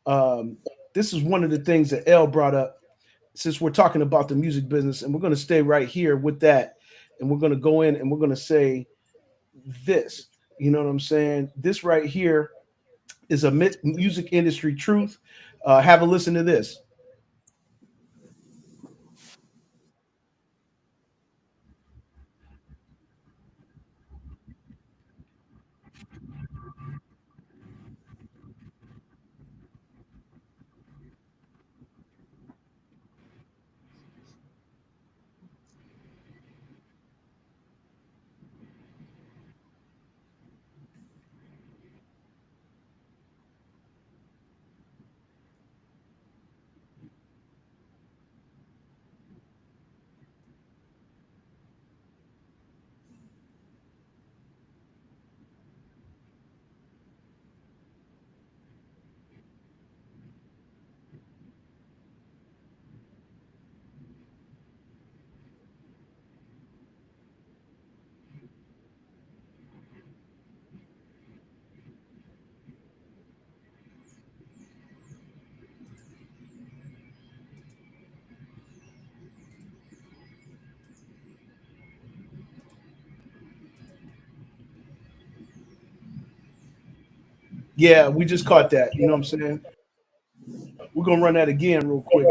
um, this is one of the things that L brought up. Since we're talking about the music business, and we're going to stay right here with that, and we're going to go in and we're going to say this. You know what I'm saying? This right here is a music industry truth. Have a listen to this. Yeah, we just caught that. You know what I'm saying? We're gonna run that again real quick.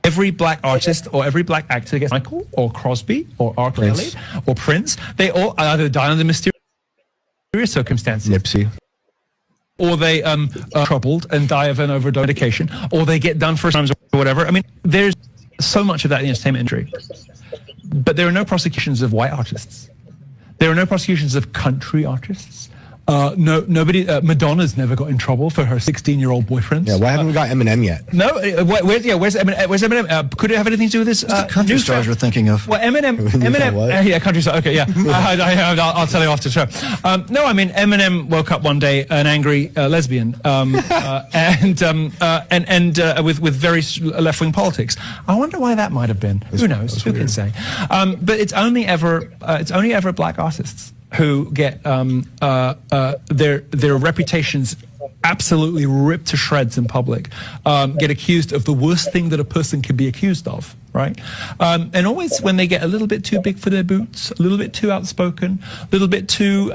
Every black artist or every black actor gets Michael or Crosby or R. Kelly or Prince. They all either die under mysterious circumstances. Nipsey. Or they are troubled and die of an overdose medication, or they get done for times or whatever. I mean, there's so much of that in the entertainment industry. But there are no prosecutions of white artists. There are no prosecutions of country artists. Nobody. Madonna's never got in trouble for her 16-year-old boyfriends. Yeah, why haven't we got Eminem yet? No, where's Eminem? Where's Eminem? Could it have anything to do with this? Country stars we're thinking of. Well, Eminem. Yeah, country star. Okay, yeah. I'll tell you after the show. No, I mean Eminem woke up one day an angry lesbian, and with very left-wing politics. I wonder why that might have been. Who knows? Who can say? But it's only ever black artists who get their reputations absolutely ripped to shreds in public, get accused of the worst thing that a person could be accused of, right? And always when they get a little bit too big for their boots, a little bit too outspoken, a little bit too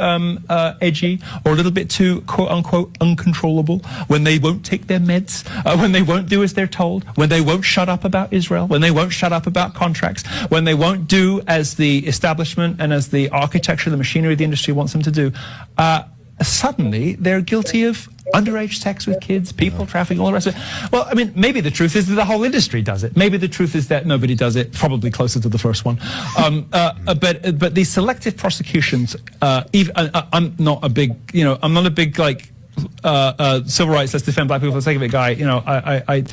edgy, or a little bit too quote-unquote uncontrollable, when they won't take their meds, when they won't do as they're told, when they won't shut up about Israel, when they won't shut up about contracts, when they won't do as the establishment and as the architecture, the machinery of the industry wants them to do, suddenly they're guilty of underage sex with kids, people trafficking, all the rest of it. Well, I mean, maybe the truth is that the whole industry does it. Maybe the truth is that nobody does it, probably closer to the first one. But these selective prosecutions, I'm not a big, like, civil rights, let's defend black people for the sake of it guy. I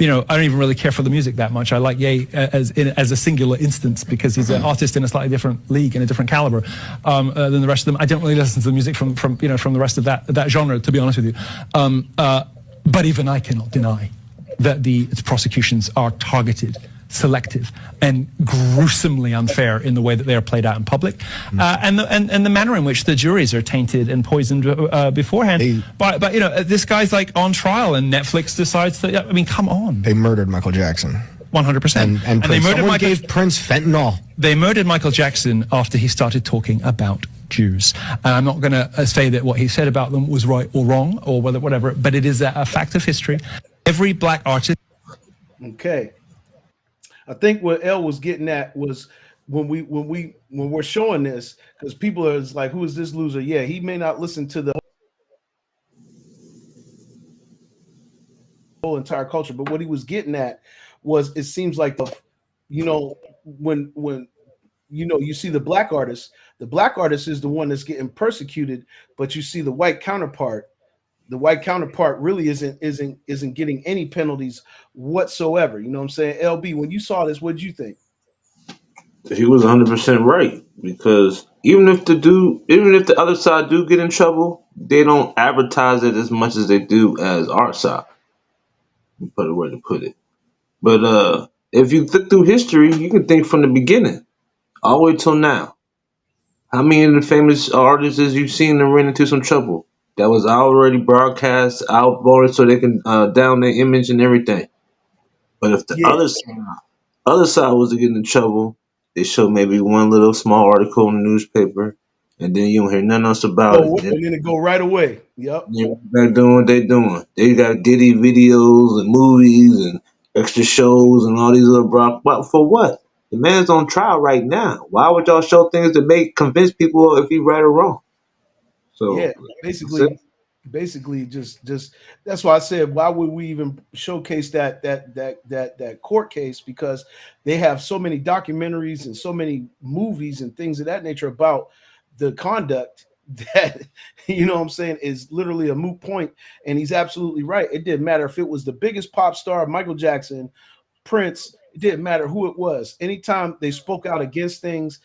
don't even really care for the music that much. I like Ye as a singular instance because he's an artist in a slightly different league and a different caliber than the rest of them. I don't really listen to the music from the rest of that genre, to be honest with you. But even I cannot deny that the prosecutions are targeted, selective, and gruesomely unfair in the way that they are played out in public, and the manner in which the juries are tainted and poisoned beforehand. But this guy's like on trial, and Netflix decides that. I mean, come on. They murdered Michael Jackson. 100%. And they murdered gave Prince fentanyl. They murdered Michael Jackson after he started talking about Jews. And I'm not going to say that what he said about them was right or wrong or whatever, but it is a fact of history. Every black artist. Okay. I think what L was getting at was when we're showing this, because people are like, who is this loser? Yeah, he may not listen to the whole entire culture, but what he was getting at was, it seems like when you see the black artist is the one that's getting persecuted, but you see the white counterpart really isn't getting any penalties whatsoever. You know what I'm saying? LB, when you saw this, what did you think? He was 100% right, because even if the other side do get in trouble, they don't advertise it as much as they do as our side. Put a way to put it. But if you look through history, you can think from the beginning all the way till now. How many of the famous artists you've seen them run into some trouble? That was already broadcast, outvoted, so they can down their image and everything. But if the Yeah. other side was to get in trouble, they show maybe one little small article in the newspaper, and then you don't hear nothing else about it. Oh, and then it go right away. Yep. They're doing what they doing. They got Diddy videos and movies and extra shows and all these other broad. But for what? The man's on trial right now. Why would y'all show things to make convince people if he right or wrong? Yeah. So that's it. Basically, just that's why I said, why would we even showcase that court case? Because they have so many documentaries and so many movies and things of that nature about the conduct that you know what I'm saying is literally a moot point. And he's absolutely right. It didn't matter if it was the biggest pop star, Michael Jackson, Prince. It didn't matter who it was. Anytime they spoke out against things,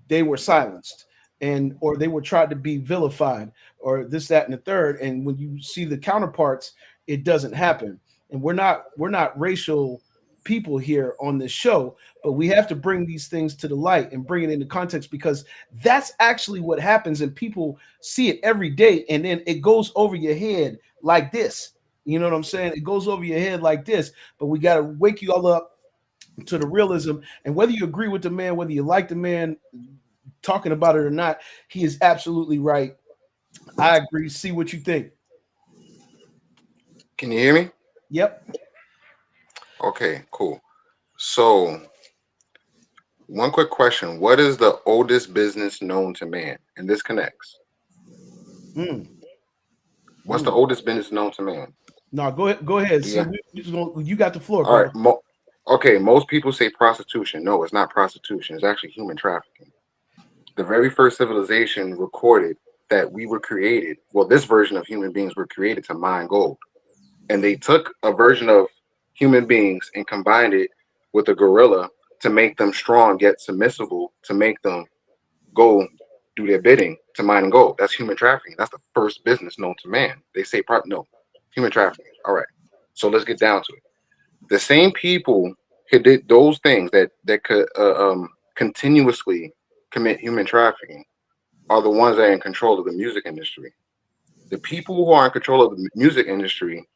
they were silenced, and or they were tried to be vilified, or this, that, and the third. And when you see the counterparts, it doesn't happen. And we're not racial people here on this show, but we have to bring these things to the light and bring it into context, because that's actually what happens, and people see it every day, and then it goes over your head like this. You know what I'm saying? It goes over your head like this, but we got to wake you all up to the realism. And whether you agree with the man, whether you like the man talking about it or not, he is absolutely right. I agree. See what you think. Can you hear me? Yep. Okay, cool. So, one quick question. What is the oldest business known to man? And this connects. Mm, What's the mm. oldest business known to man? No, go ahead. Go ahead. Do See, you, we just gonna, you got the floor, all right. brother. Okay, most people say prostitution. No, it's not prostitution. It's actually human trafficking. The very first civilization recorded that we were created, well, this version of human beings were created to mine gold. And they took a version of human beings and combined it with a gorilla to make them strong yet submissible, to make them go do their bidding to mine and gold. That's human trafficking. That's the first business known to man. They say no, human trafficking. All right. So let's get down to it. The same people who did those things that could continuously commit human trafficking are the ones that are in control of the music industry. The people who are in control of the music industry,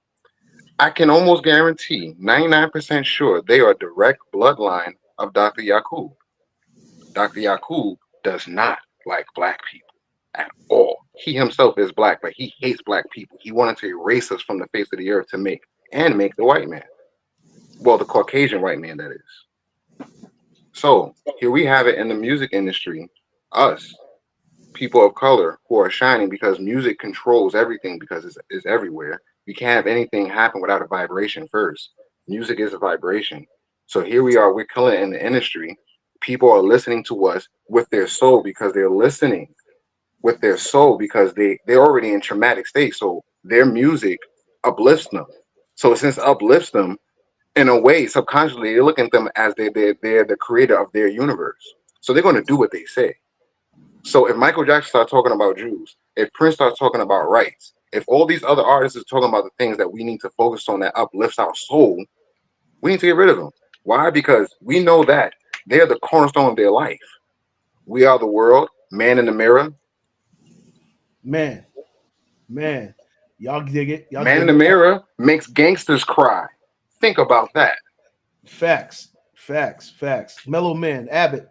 I can almost guarantee, 99% sure, they are direct bloodline of Dr. Yakub. Dr. Yakub does not like black people at all. He himself is black, but he hates black people. He wanted to erase us from the face of the earth to make the white man. Well, the Caucasian white man, that is. So here we have it in the music industry, us, people of color who are shining because music controls everything because it's everywhere. You can't have anything happen without a vibration first. Music is a vibration. So here we are, we're killing it in the industry. People are listening to us with their soul because they're listening with their soul because they're already in traumatic state. So their music uplifts them. So since it uplifts them, in a way, subconsciously, they look at them as they're the creator of their universe. So they're going to do what they say. So if Michael Jackson starts talking about Jews, if Prince starts talking about rights, if all these other artists are talking about the things that we need to focus on that uplifts our soul, we need to get rid of them. Why? Because we know that they're the cornerstone of their life. We are the world, man in the mirror. Man, man, y'all dig it. Y'all Man in dig the it. mirror makes gangsters cry. Think about that. Facts, facts, facts. Mellow man, Abbott.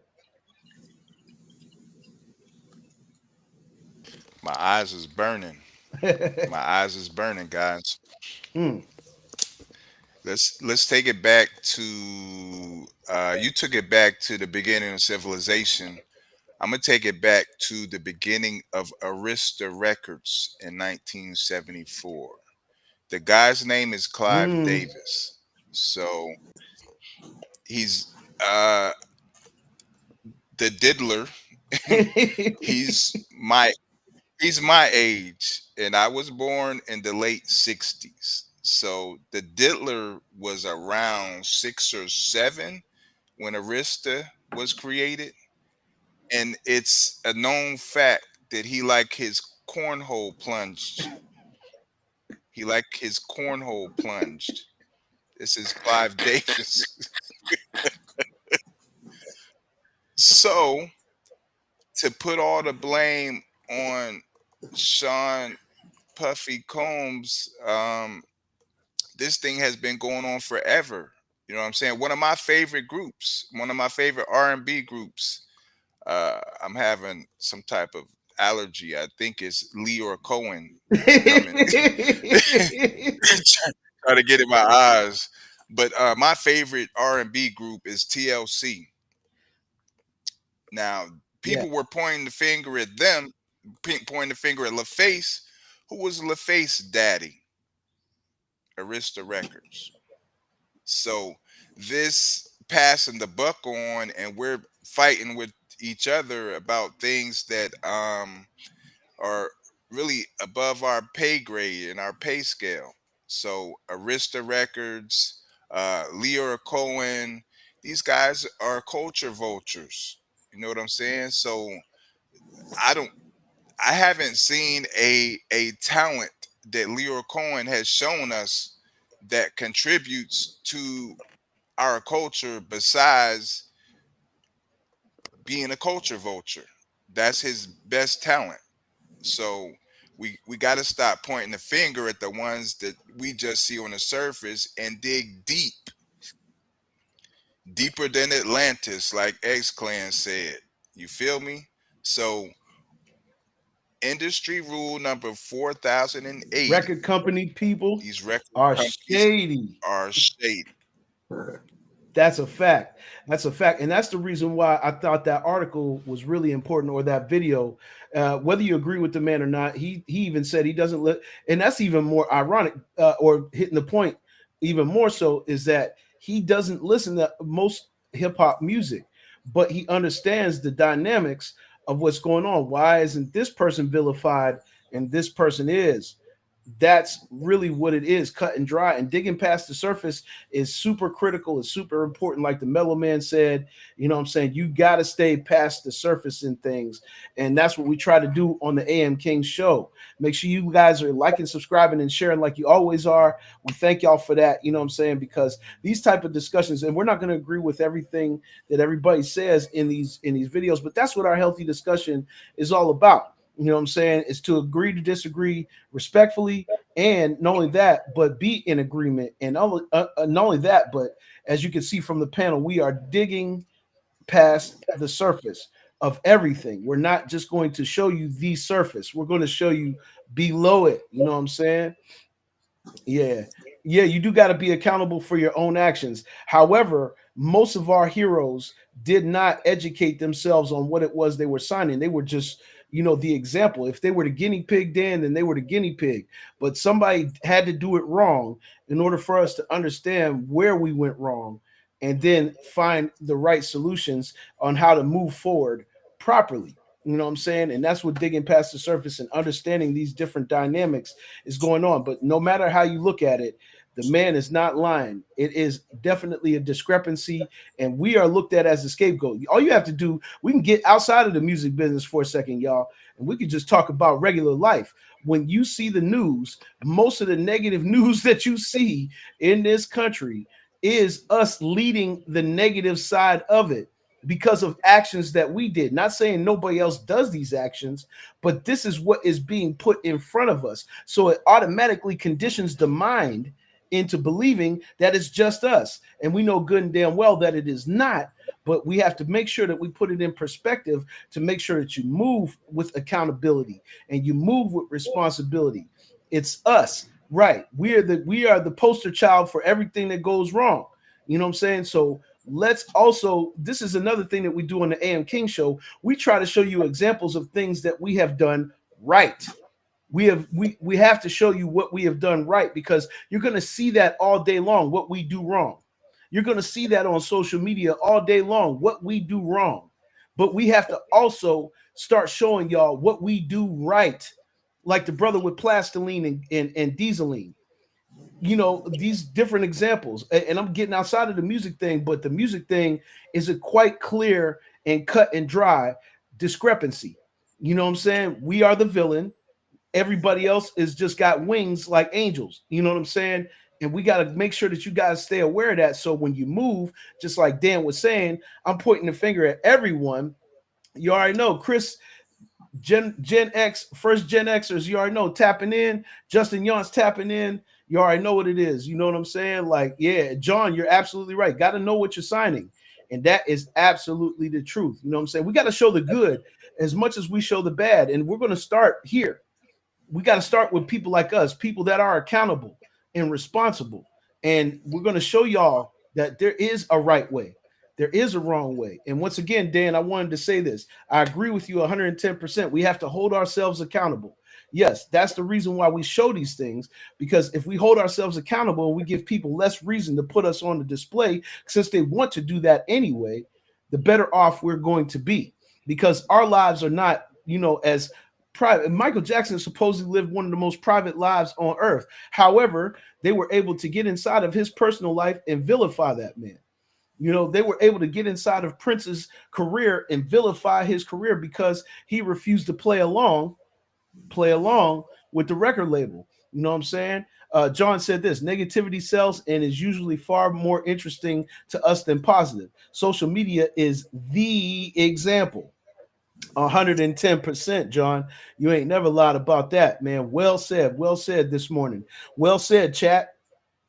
My eyes is burning. My eyes is burning, guys. Mm, Let's take it back to you took it back to the beginning of civilization. I'm gonna take it back to the beginning of Arista Records in 1974. The guy's name is Clive mm. Davis. So he's the diddler. he's my he's my age, and I was born in the late 60s. So the diddler was around 6 or 7 when Arista was created. And it's a known fact that he like his cornhole plunged. He like his cornhole plunged. This is Clive Davis. So to put all the blame on Sean Puffy Combs, this thing has been going on forever. You know what I'm saying? One of my favorite groups, one of my favorite R&B groups. I'm having some type of allergy. I think it's Leor Cohen coming. Try to get in my eyes. But my favorite R&B group is TLC. Now, Yeah. people were pointing the finger at them, pointing the finger at LaFace. Who was LaFace daddy? Arista Records. So this passing the buck on, and we're fighting with each other about things that are really above our pay grade and our pay scale. So Arista Records, Leora Cohen, these guys are culture vultures. You know what I'm saying? So I don't I haven't seen a talent that Leora Cohen has shown us that contributes to our culture besides being a culture vulture. That's his best talent. So we got to stop pointing the finger at the ones that we just see on the surface and dig deep, deeper than Atlantis, like X Clan said. You feel me? So industry rule number 4080. Record company people These record are companies shady. are shady. That's a fact. That's a fact. And that's the reason why I thought that article was really important, or that video. Whether you agree with the man or not, he even said he doesn't let, and that's even more ironic, or hitting the point even more so, is that he doesn't listen to most hip hop music, but he understands the dynamics of what's going on. Why isn't this person vilified and this person is? That's really what it is, cut and dry. And digging past the surface is super critical, is super important. Like the Mellow Man said, you know what I'm saying? You got to stay past the surface in things. And that's what we try to do on the AM King show. Make sure you guys are liking, subscribing, and sharing like you always are. We thank y'all for that, you know what I'm saying? Because these type of discussions, and we're not going to agree with everything that everybody says in these videos, but that's what our healthy discussion is all about. You know what I'm saying? Is to agree to disagree respectfully, and not only that, but be in agreement. And not only that, but as you can see from the panel, we are digging past the surface of everything. We're not just going to show you the surface. We're going to show you below it. You know what I'm saying? Yeah. Yeah, you do got to be accountable for your own actions. However, most of our heroes did not educate themselves on what it was they were signing. They were just, the example. If they were the guinea pig, then they were the guinea pig. But somebody had to do it wrong in order for us to understand where we went wrong, and then find the right solutions on how to move forward properly. You know what I'm saying? And that's what digging past the surface and understanding these different dynamics is going on. But no matter how you look at it, the man is not lying. It is definitely a discrepancy, and we are looked at as a scapegoat. All you have to do, we can get outside of the music business for a second, y'all, and we can just talk about regular life. When you see the news, most of the negative news that you see in this country is us leading the negative side of it because of actions that we did. Not saying nobody else does these actions, but this is what is being put in front of us. So it automatically conditions the mind into believing that it's just us. And we know good and damn well that it is not, but we have to make sure that we put it in perspective to make sure that you move with accountability and you move with responsibility. It's us, right? We are the poster child for everything that goes wrong. You know what I'm saying? So let's also, this is another thing that we do on the AM King show. We try to show you examples of things that we have done right. We have to show you what we have done right, because you're going to see that all day long, what we do wrong. You're going to see that on social media all day long, what we do wrong. But we have to also start showing y'all what we do right, like the brother with plastiline and dieseline. These different examples. And I'm getting outside of the music thing, but the music thing is a quite clear and cut and dry discrepancy. You know what I'm saying? We are the villain. Everybody else is just got wings like angels. You know what I'm saying? And we got to make sure that you guys stay aware of that. So when you move, just like Dan was saying, I'm pointing the finger at everyone, You already know. Chris, Gen X, first Gen Xers, you already know, tapping in. Justin Young's tapping in. You already know what it is. You know what I'm saying? Like, yeah, John, you're absolutely right. Got to know what you're signing. And that is absolutely the truth. You know what I'm saying? We got to show the good as much as we show the bad. And we're going to start here. We got to start with people like us, people that are accountable and responsible. And we're going to show y'all that there is a right way. There is a wrong way. And once again, Dan, I wanted to say this. I agree with you 110%. We have to hold ourselves accountable. Yes, that's the reason why we show these things, because if we hold ourselves accountable and we give people less reason to put us on the display, since they want to do that anyway, the better off we're going to be, because our lives are not, as private. Michael Jackson supposedly lived one of the most private lives on earth. However, they were able to get inside of his personal life and vilify that man. They were able to get inside of Prince's career and vilify his career because he refused to play along with the record label. You know what I'm saying? John said this: negativity sells and is usually far more interesting to us than positive. Social media is the example. 110%, John. You ain't never lied about that, man. Well said. Well said this morning. Well said, chat.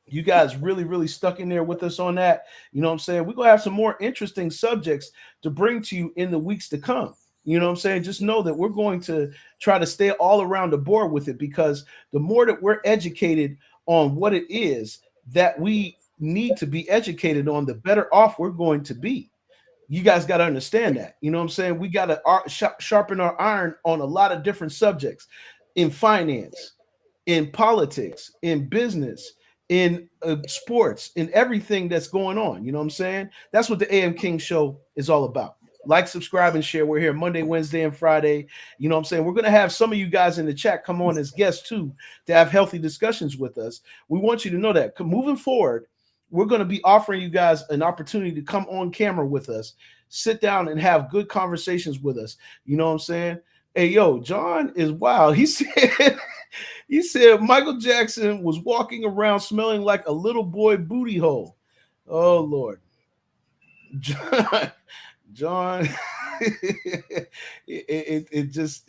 You guys really, really stuck in there with us on that. You know what I'm saying? We're going to have some more interesting subjects to bring to you in the weeks to come. You know what I'm saying? Just know that we're going to try to stay all around the board with it, because the more that we're educated on what it is that we need to be educated on, the better off we're going to be. You guys got to understand that. You know what I'm saying? We got to sharpen our iron on a lot of different subjects in finance, in politics, in business, in sports, in everything that's going on. You know what I'm saying? That's what the AM King Show is all about. Like, subscribe, and share. We're here Monday, Wednesday, and Friday. You know what I'm saying? We're going to have some of you guys in the chat come on as guests too, to have healthy discussions with us. We want you to know that moving forward, we're going to be offering you guys an opportunity to come on camera with us, sit down and have good conversations with us. You know what I'm saying? Hey, yo, John is wild. He said Michael Jackson was walking around smelling like a little boy booty hole. Oh Lord. John, it just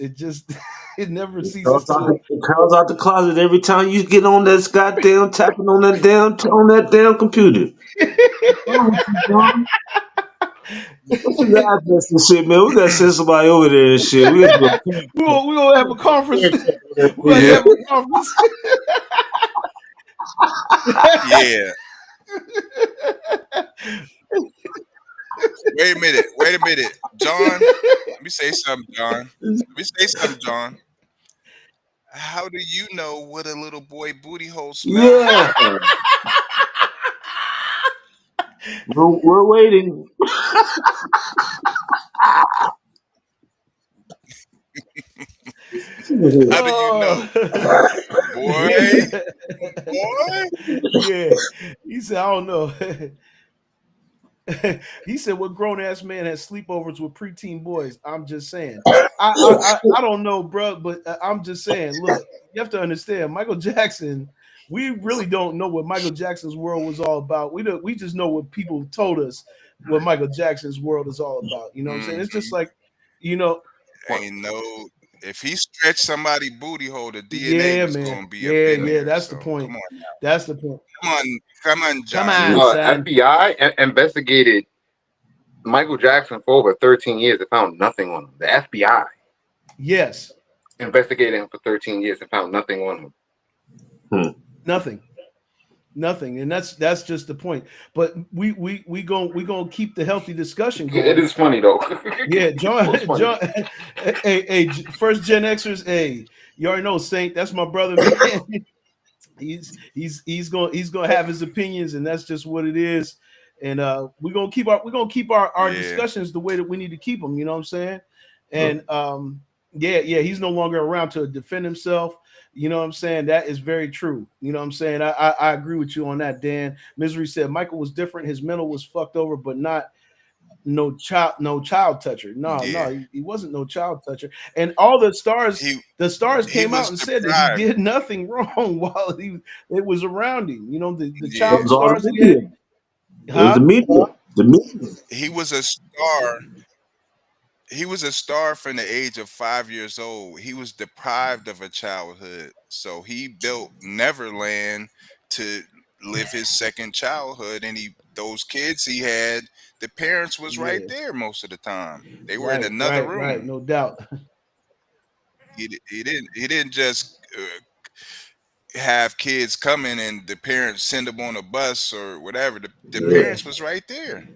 it never ceases to. It comes out the closet every time you get on that goddamn tapping on that damn computer. What's your address and shit, man? We gotta send somebody over there and shit. We gotta do we gonna have a conference. We're gonna Yeah. have a conference. Yeah. Wait a minute. John, let me say something, John. John. How do you know what a little boy booty hole smells yeah. like? We're waiting. How do you know? Boy, boy. Yeah, he said, I don't know. He said, "What grown ass man has sleepovers with preteen boys?" I'm just saying. I don't know, bro, but I'm just saying. Look, you have to understand, Michael Jackson. We really don't know what Michael Jackson's world was all about. We just know what people told us what Michael Jackson's world is all about. You know what I'm saying? It's just like, you know, Ain't no. If he stretched somebody booty hole, the DNA yeah, was man, gonna be up in yeah. there. That's the So point. come on now. That's the point. Come on, Come Johnny. on, son. FBI investigated Michael Jackson for over 13 years and found nothing on him. The FBI Yes, investigated him for 13 years and found nothing on him. nothing, and that's just the point. But we gonna keep the healthy discussion going. It is funny though. Yeah, John, It's funny. John, hey, first Gen Xers, hey, you already know Saint. That's my brother, man. he's gonna have his opinions, and that's just what it is. And we're gonna keep our Yeah. discussions the way that we need to keep them. You know what I'm saying? And yeah, he's no longer around to defend himself. You know what I'm saying? That is very true. You know what I'm saying? I agree with you on that, Dan. Misery said Michael was different. His mental was fucked over, but not no child toucher. No, Yeah. he wasn't no child toucher. And all the stars He came out was and said that he deprived. did nothing wrong while it was around him. You know, the It Yeah. child was all stars the that he had. media. It was the Huh? media. The media. He was a star. he was a star from the age of 5 years old. He was deprived of a childhood, so he built Neverland to live his second childhood. And he, those kids he had, the parents was right Yeah, there most of the time. They were in right, another right, right. room. No doubt. He didn't just have kids coming and the parents send them on a bus or whatever. The Yeah. parents was right there.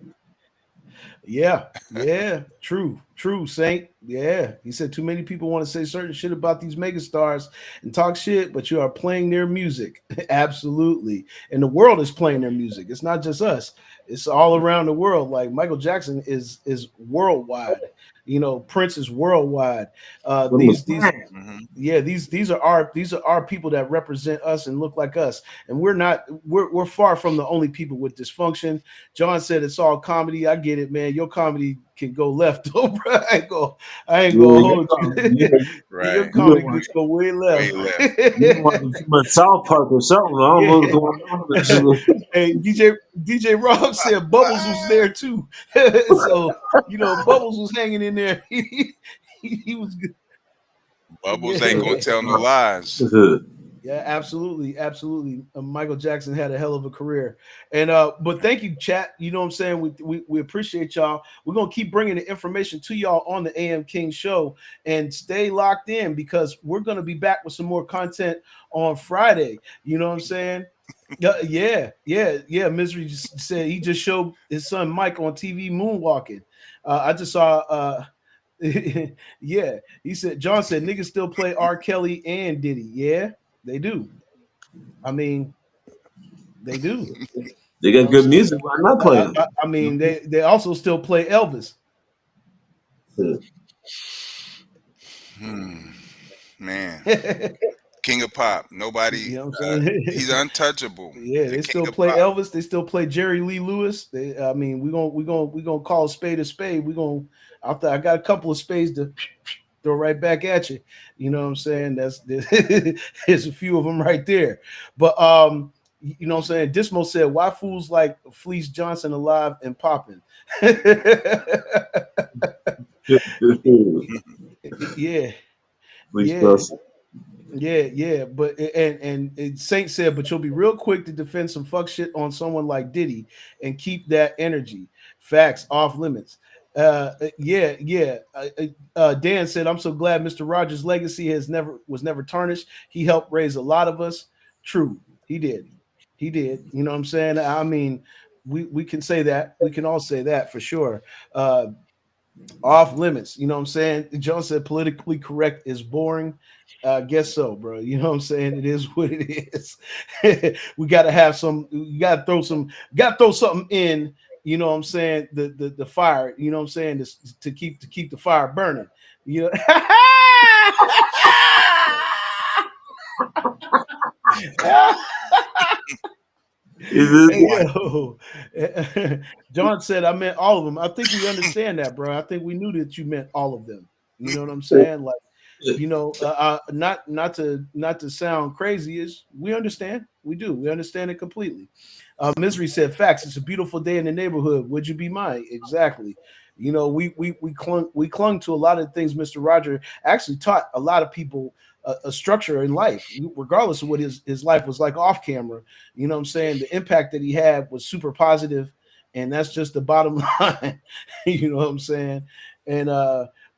Yeah, yeah, true, true, Saint. Yeah, he said too many people want to say certain shit about these megastars and talk shit, but you are playing their music. Absolutely. And the world is playing their music. It's not just us, it's all around the world. Like Michael Jackson is worldwide. You know, Prince is worldwide. Them was These Hmm. yeah, these are our people that represent us and look like us, and we're far from the only people with dysfunction. John said it's all comedy. I get it, man. Your comedy can go left, though, bro. I ain't gonna Yeah, you hold you. probably, yeah, Your Right. you been comedy could watching, go way Way left. left. you been watching too much South Park or something. I don't know Yeah. what's going on with you. Hey, DJ Rob said Bubbles was there too. So Bubbles was hanging in there. He was good. Bubbles ain't gonna Yeah. tell no lies. Yeah, absolutely, absolutely. Michael Jackson had a hell of a career, and but thank you, chat. You know what I'm saying? We appreciate y'all. We're gonna keep bringing the information to y'all on the AM King Show, and stay locked in because we're gonna be back with some more content on Friday. You know what I'm saying? Yeah. Misery just said he just showed his son Mike on TV moonwalking. I just saw. Yeah, he said. John said niggas still play R. Kelly and Diddy. Yeah, they do. I mean, they do. They You know got what I'm good saying? music. Why not play I, them? I, I mean, they also still play Elvis. Hmm. Man, You King of Pop. Nobody. know what I'm He's saying? untouchable. Yeah, The they King still of play Pop. Elvis. They still play Jerry Lee Lewis. I mean, we gonna call a spade a spade. We gonna. I got a couple of spades to throw right back at you. You know what I'm saying? There's a few of them right there. But you know what I'm saying? Dismo said, "Why fools like Fleece Johnson alive and popping?" Yeah, Please, yeah. Johnson. Yeah, but and Saint said, but you'll be real quick to defend some fuck shit on someone like Diddy and keep that energy. Facts off limits. Yeah. Dan said, I'm so glad Mr. Rogers' legacy was never tarnished. He helped raise a lot of us. True, he did. He did. You know what I'm saying? I mean, we can say that. We can all say that for sure. Off limits. You know what I'm saying? Joe said politically correct is boring. Guess so, bro. You know what I'm saying? It is what it is. We gotta have some, you gotta throw something in, you know what I'm saying? The fire, you know what I'm saying, to keep the fire burning. You know. It is Hey what yo, John said I meant all of them. I think we understand that, bro. I think we knew that you meant all of them. You know what I'm saying? Like, not to sound crazy, is we understand. We do. We understand it completely. Misery said, "Facts. It's a beautiful day in the neighborhood. Would you be mine?" Exactly. You know, we clung to a lot of things. Mr. Roger actually taught a lot of people a structure in life, regardless of what his life was like off camera. You know what I'm saying? The impact that he had was super positive, and that's just the bottom line. You know what I'm saying? And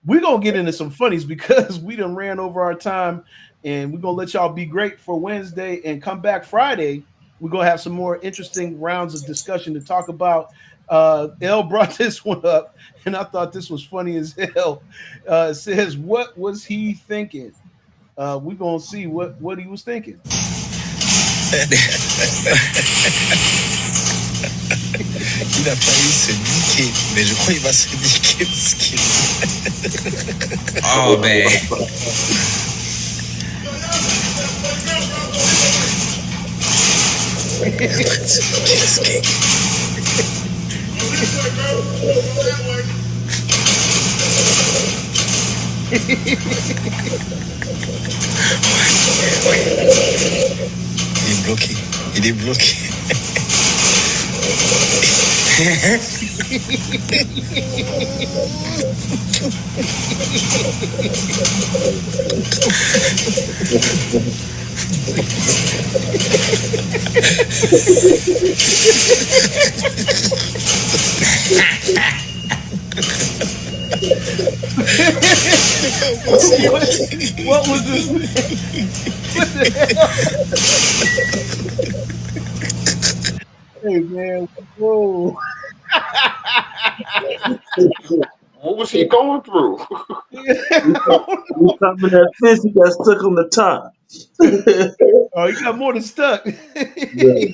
we're gonna get into some funnies because we done ran over our time, and we're gonna let y'all be great for Wednesday and come back Friday. We're gonna have some more interesting rounds of discussion to talk about. L brought this one up, and I thought this was funny as hell. It says, "What was he thinking?" We're gonna see what he was thinking. Il a failli se niquer, mais je crois qu'il va se niquer ce qu'il. Oh man. Il est bloqué. Il est bloqué. What was this, man? What the hell? Hey, man. Whoa. What was he going through? You climbing that fence, he got stuck on the top. Oh, you got more than stuck. Yeah.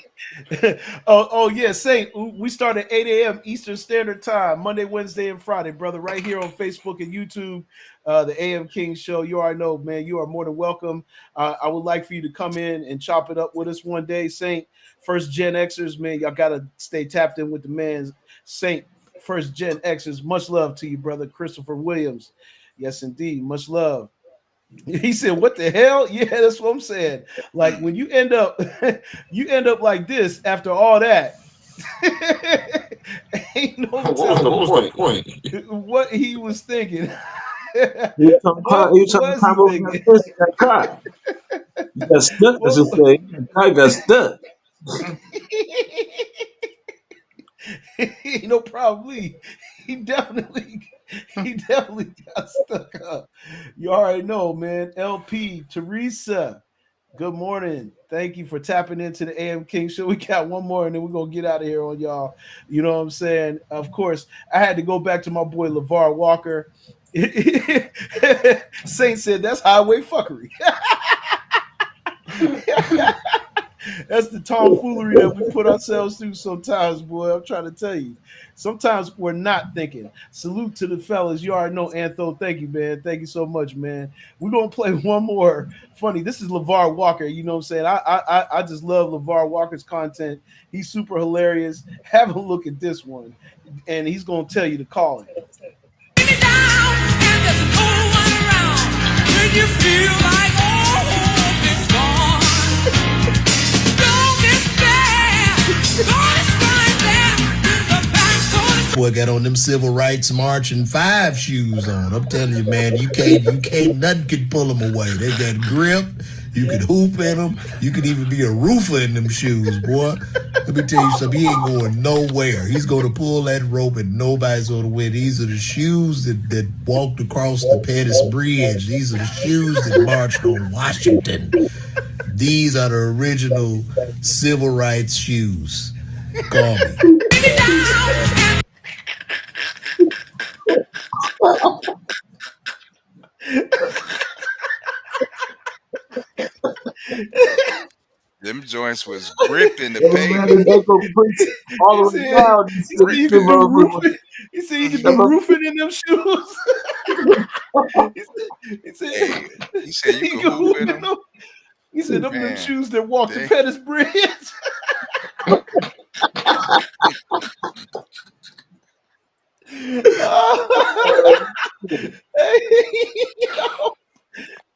oh yeah, Saint. We start at 8 a.m. Eastern Standard Time, Monday, Wednesday, and Friday, brother. Right here on Facebook and YouTube, the AM King Show. You already know, man. You are more than welcome. I would like for you to come in and chop it up with us one day, Saint. First Gen Xers, man. Y'all gotta stay tapped in with the man, Saint. First Gen Xers. Much love to you, brother. Christopher Williams. Yes, indeed. Much love. He said, "What the hell?" Yeah, that's what I'm saying. Like when you end up, you end up like this after all that. Ain't no What was telling the point? what he was thinking. He was trying to climb, What he was trying to was he climb over that thinking? fence and got caught. He got stuck, I should say. He got stuck. No, probably he definitely got stuck up. You already know, man. LP Teresa. Good morning. Thank you for tapping into the AM King Show. We got one more and then we're going to get out of here on y'all. You know what I'm saying? Of course, I had to go back to my boy LeVar Walker. Saint said that's highway fuckery. That's the tomfoolery that we put ourselves through sometimes, boy. I'm trying to tell you. Sometimes we're not thinking. Salute to the fellas. You already know, Antho. Thank you, man. Thank you so much, man. We're gonna play one more. Funny. This is LeVar Walker. You know what I'm saying? I just love LeVar Walker's content. He's super hilarious. Have a look at this one, and he's gonna tell you to call him. You feel like all hope is gone. Don't despair. God is right there. The back's Boy got on them Civil Rights March and 5 shoes on. I'm telling you, man, you can't, nothing can pull them away. They got grip. You can hoop in them. You can even be a roofer in them shoes, boy. Let me tell you something. He ain't going nowhere. He's going to pull that rope and nobody's going to win. These are the shoes that walked across the Pettus Bridge. These are the shoes that marched on Washington. These are the original civil rights shoes. Call me. Them joints was gripping the Man, his pavement. ankle print all He the way said, down. he said you can do roofing. He said you can do roofing in them shoes. he said Hey, he said you he could can hoop hoop in in them. them. He said them Man, shoes that walk the they, Pettus Bridge.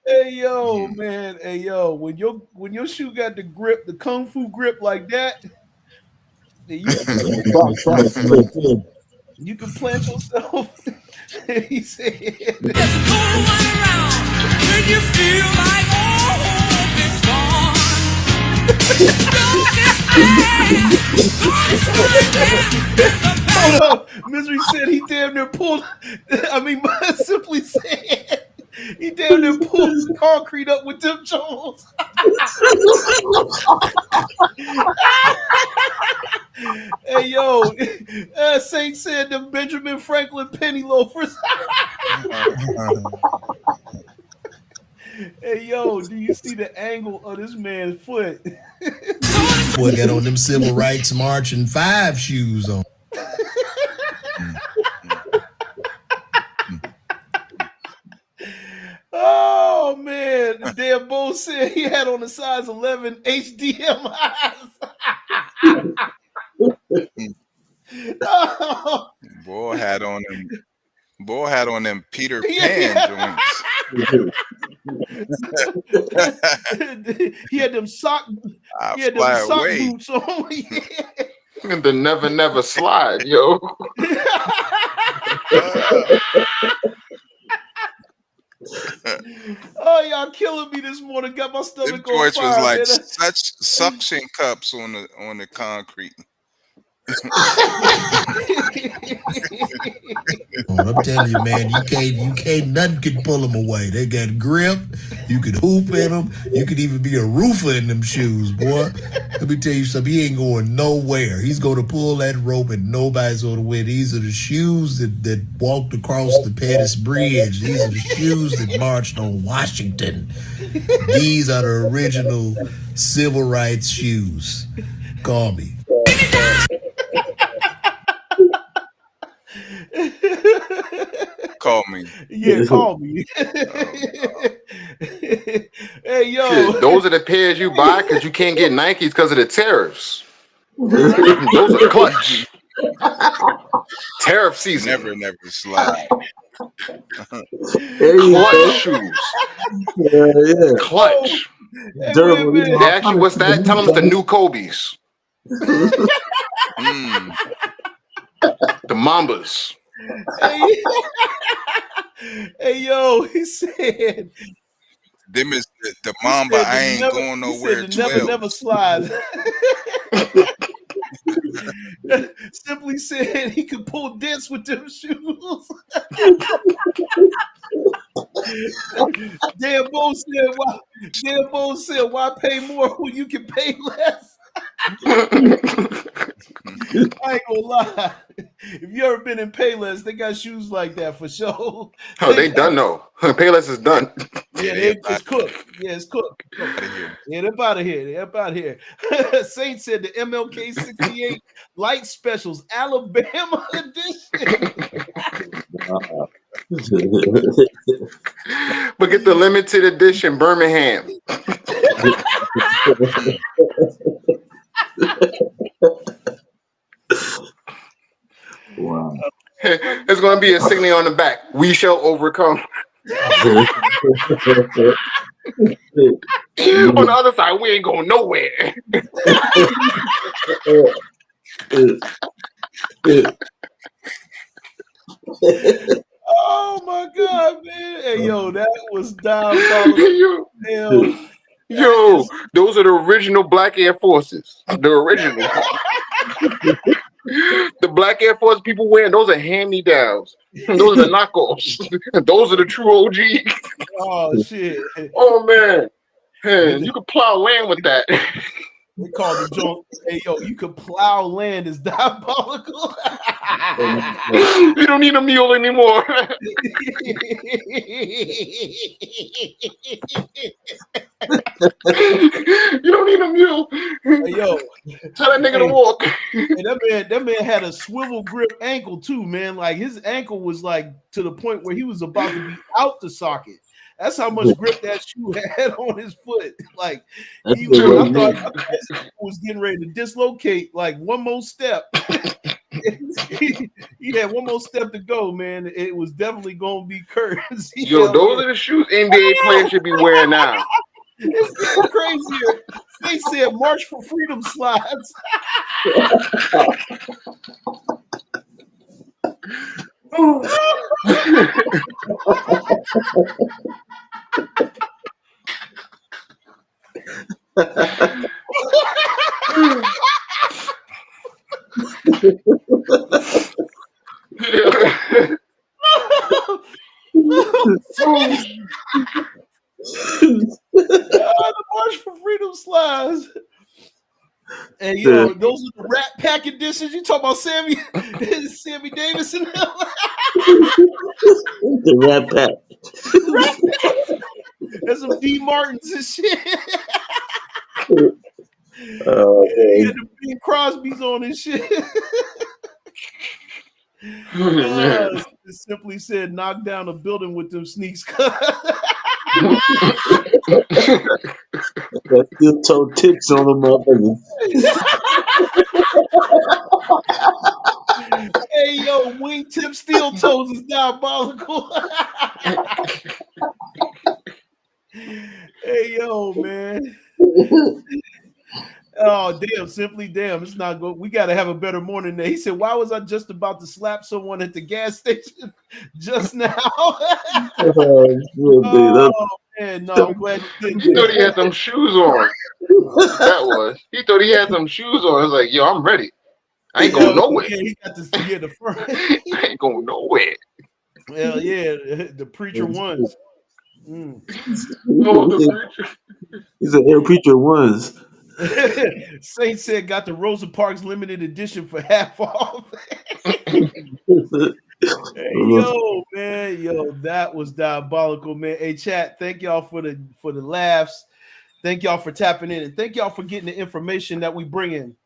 Hey yo, man. Hey yo, when your shoe got the grip, the kung fu grip like that, then you can plant yourself. He said, when you feel like all hope is gone. Don't despair. God is right there. "Hold up." Misery said he damn near pulled. I mean, simply said he damn near pulled the concrete up with them Jones. Hey yo, Saint said the Benjamin Franklin penny loafers. Hey yo, do you see the angle of this man's foot? Boy got on them Civil Rights March and 5 shoes on. Oh man, the damn bull said he had on the size 11 HDMIs. Oh, boy had on them. Boy had on them Peter Pan yeah. joints. He had them sock. I He had them fly sock away. boots on. Yeah. The never slide, yo. Oh, y'all killing me this morning. Got my Them stomach on joints was fire, like man. such suction cups on the concrete. I'm telling you, man, you can't, nothing can pull them away. They got grip. You can hoop in them. You could even be a roofer in them shoes, boy. Let me tell you something. He ain't going nowhere. He's going to pull that rope and nobody's going to win. These are the shoes that walked across the Pettus Bridge. These are the shoes that marched on Washington. These are the original civil rights shoes. Call me. Call me. Yeah, call me. Hey, yo. Shit, those are the pairs you buy because you can't get Nikes because of the tariffs. Those are clutch. Tariff season. Never slide. There you Clutch go. shoes. Yeah. Clutch. Hey, Durable. wait a You minute. know, They I'm ask you trying to what's see the that? Tell them new it's the new Kobe's. Mm. The Mambas. Hey, hey, yo, he said, Them is the Mamba. I ain't going he said nowhere. the never 12. slides. Simply said he could pull dents with them shoes. Dan Bo said, why pay more when you can pay less? I ain't gonna lie. If you ever been in Payless, they got shoes like that for sure. Oh, they done though. Payless is done. Yeah, they it's cooked. Yeah, it's cooked. out of here. Yeah, they're out of here. They're out of here. Saint said the MLK 68 light specials, Alabama edition. But get the limited edition Birmingham. Wow. It's gonna be a signature on the back. We shall overcome. On the other side, we ain't going nowhere. Oh my god, man. Hey yo, that was diabolical. Hell. Yo, those are the original Black Air Forces. The original. The Black Air Force people wearing, those are hand-me-downs. Those are the knockoffs. Those are the true OGs. Oh shit. Oh man. Man, you can plow land with that. They called the joint. Hey yo, you could plow land is diabolical. You don't need a mule anymore. You don't need a mule. Hey, yo, tell that nigga to walk. Hey, that man had a swivel grip ankle too, man. Like his ankle was like to the point where he was about to be out the socket. That's how much grip that shoe had on his foot. Like I thought his ankle was getting ready to dislocate. Like one more step. he had one more step to go, man. It was definitely gonna be curtains. Yo, those are the shoes NBA players should be wearing now. It's getting crazier. They said March for Freedom slides. The March for Freedom slides. And you know, those are the Rat Pack editions. You talking about Sammy Davis and them? The Rat Pack. There's some D Martins and shit. He had the Bing Crosby's on and shit. It simply said, knock down a building with them sneaks. Got steel toe tips on them motherfuckers. Hey yo, wingtip steel toes is diabolical. Hey yo, man. Oh, damn, simply damn. It's not good. We got to have a better morning there. He said, why was I just about to slap someone at the gas station just now? Oh, man, no, I'm glad you did He thought he that. had some shoes on. That was. He thought he had some shoes on. I was like, yo, I'm ready. I ain't going nowhere. Yeah, he got this. Yeah, the front. I ain't going nowhere. Hell yeah, the preacher ones. Mm. Oh, the preacher. He's an air preacher once. Saint said got the Rosa Parks limited edition for half off. Hey, yo, man, yo, that was diabolical, man. Hey, chat, thank y'all for the laughs. Thank y'all for tapping in, and thank y'all for getting the information that we bring in.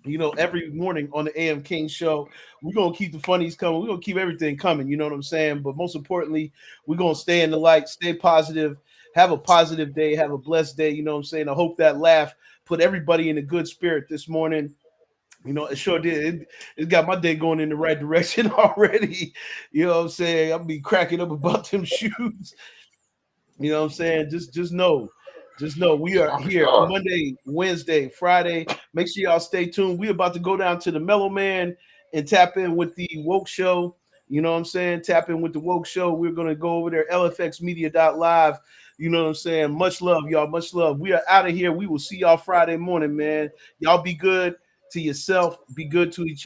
You know, every morning on the AM King Show, we're gonna keep the funnies coming. We're gonna keep everything coming. You know what I'm saying? But most importantly, we're gonna stay in the light, stay positive, have a positive day, have a blessed day. You know what I'm saying? I hope that laugh put everybody in a good spirit this morning. You know, it sure did. It got my day going in the right direction already. You know what I'm saying? I'll be cracking up about them shoes. You know what I'm saying? Just know. Just know we are here Monday, Wednesday, Friday. Make sure y'all stay tuned. We're about to go down to the Mellow Man and tap in with the Woke Show. You know what I'm saying? Tap in with the Woke Show. We're going to go over there, lfxmedia.live. You know what I'm saying? Much love, y'all. Much love. We are out of here. We will see y'all Friday morning, man. Y'all be good to yourself. Be good to each other.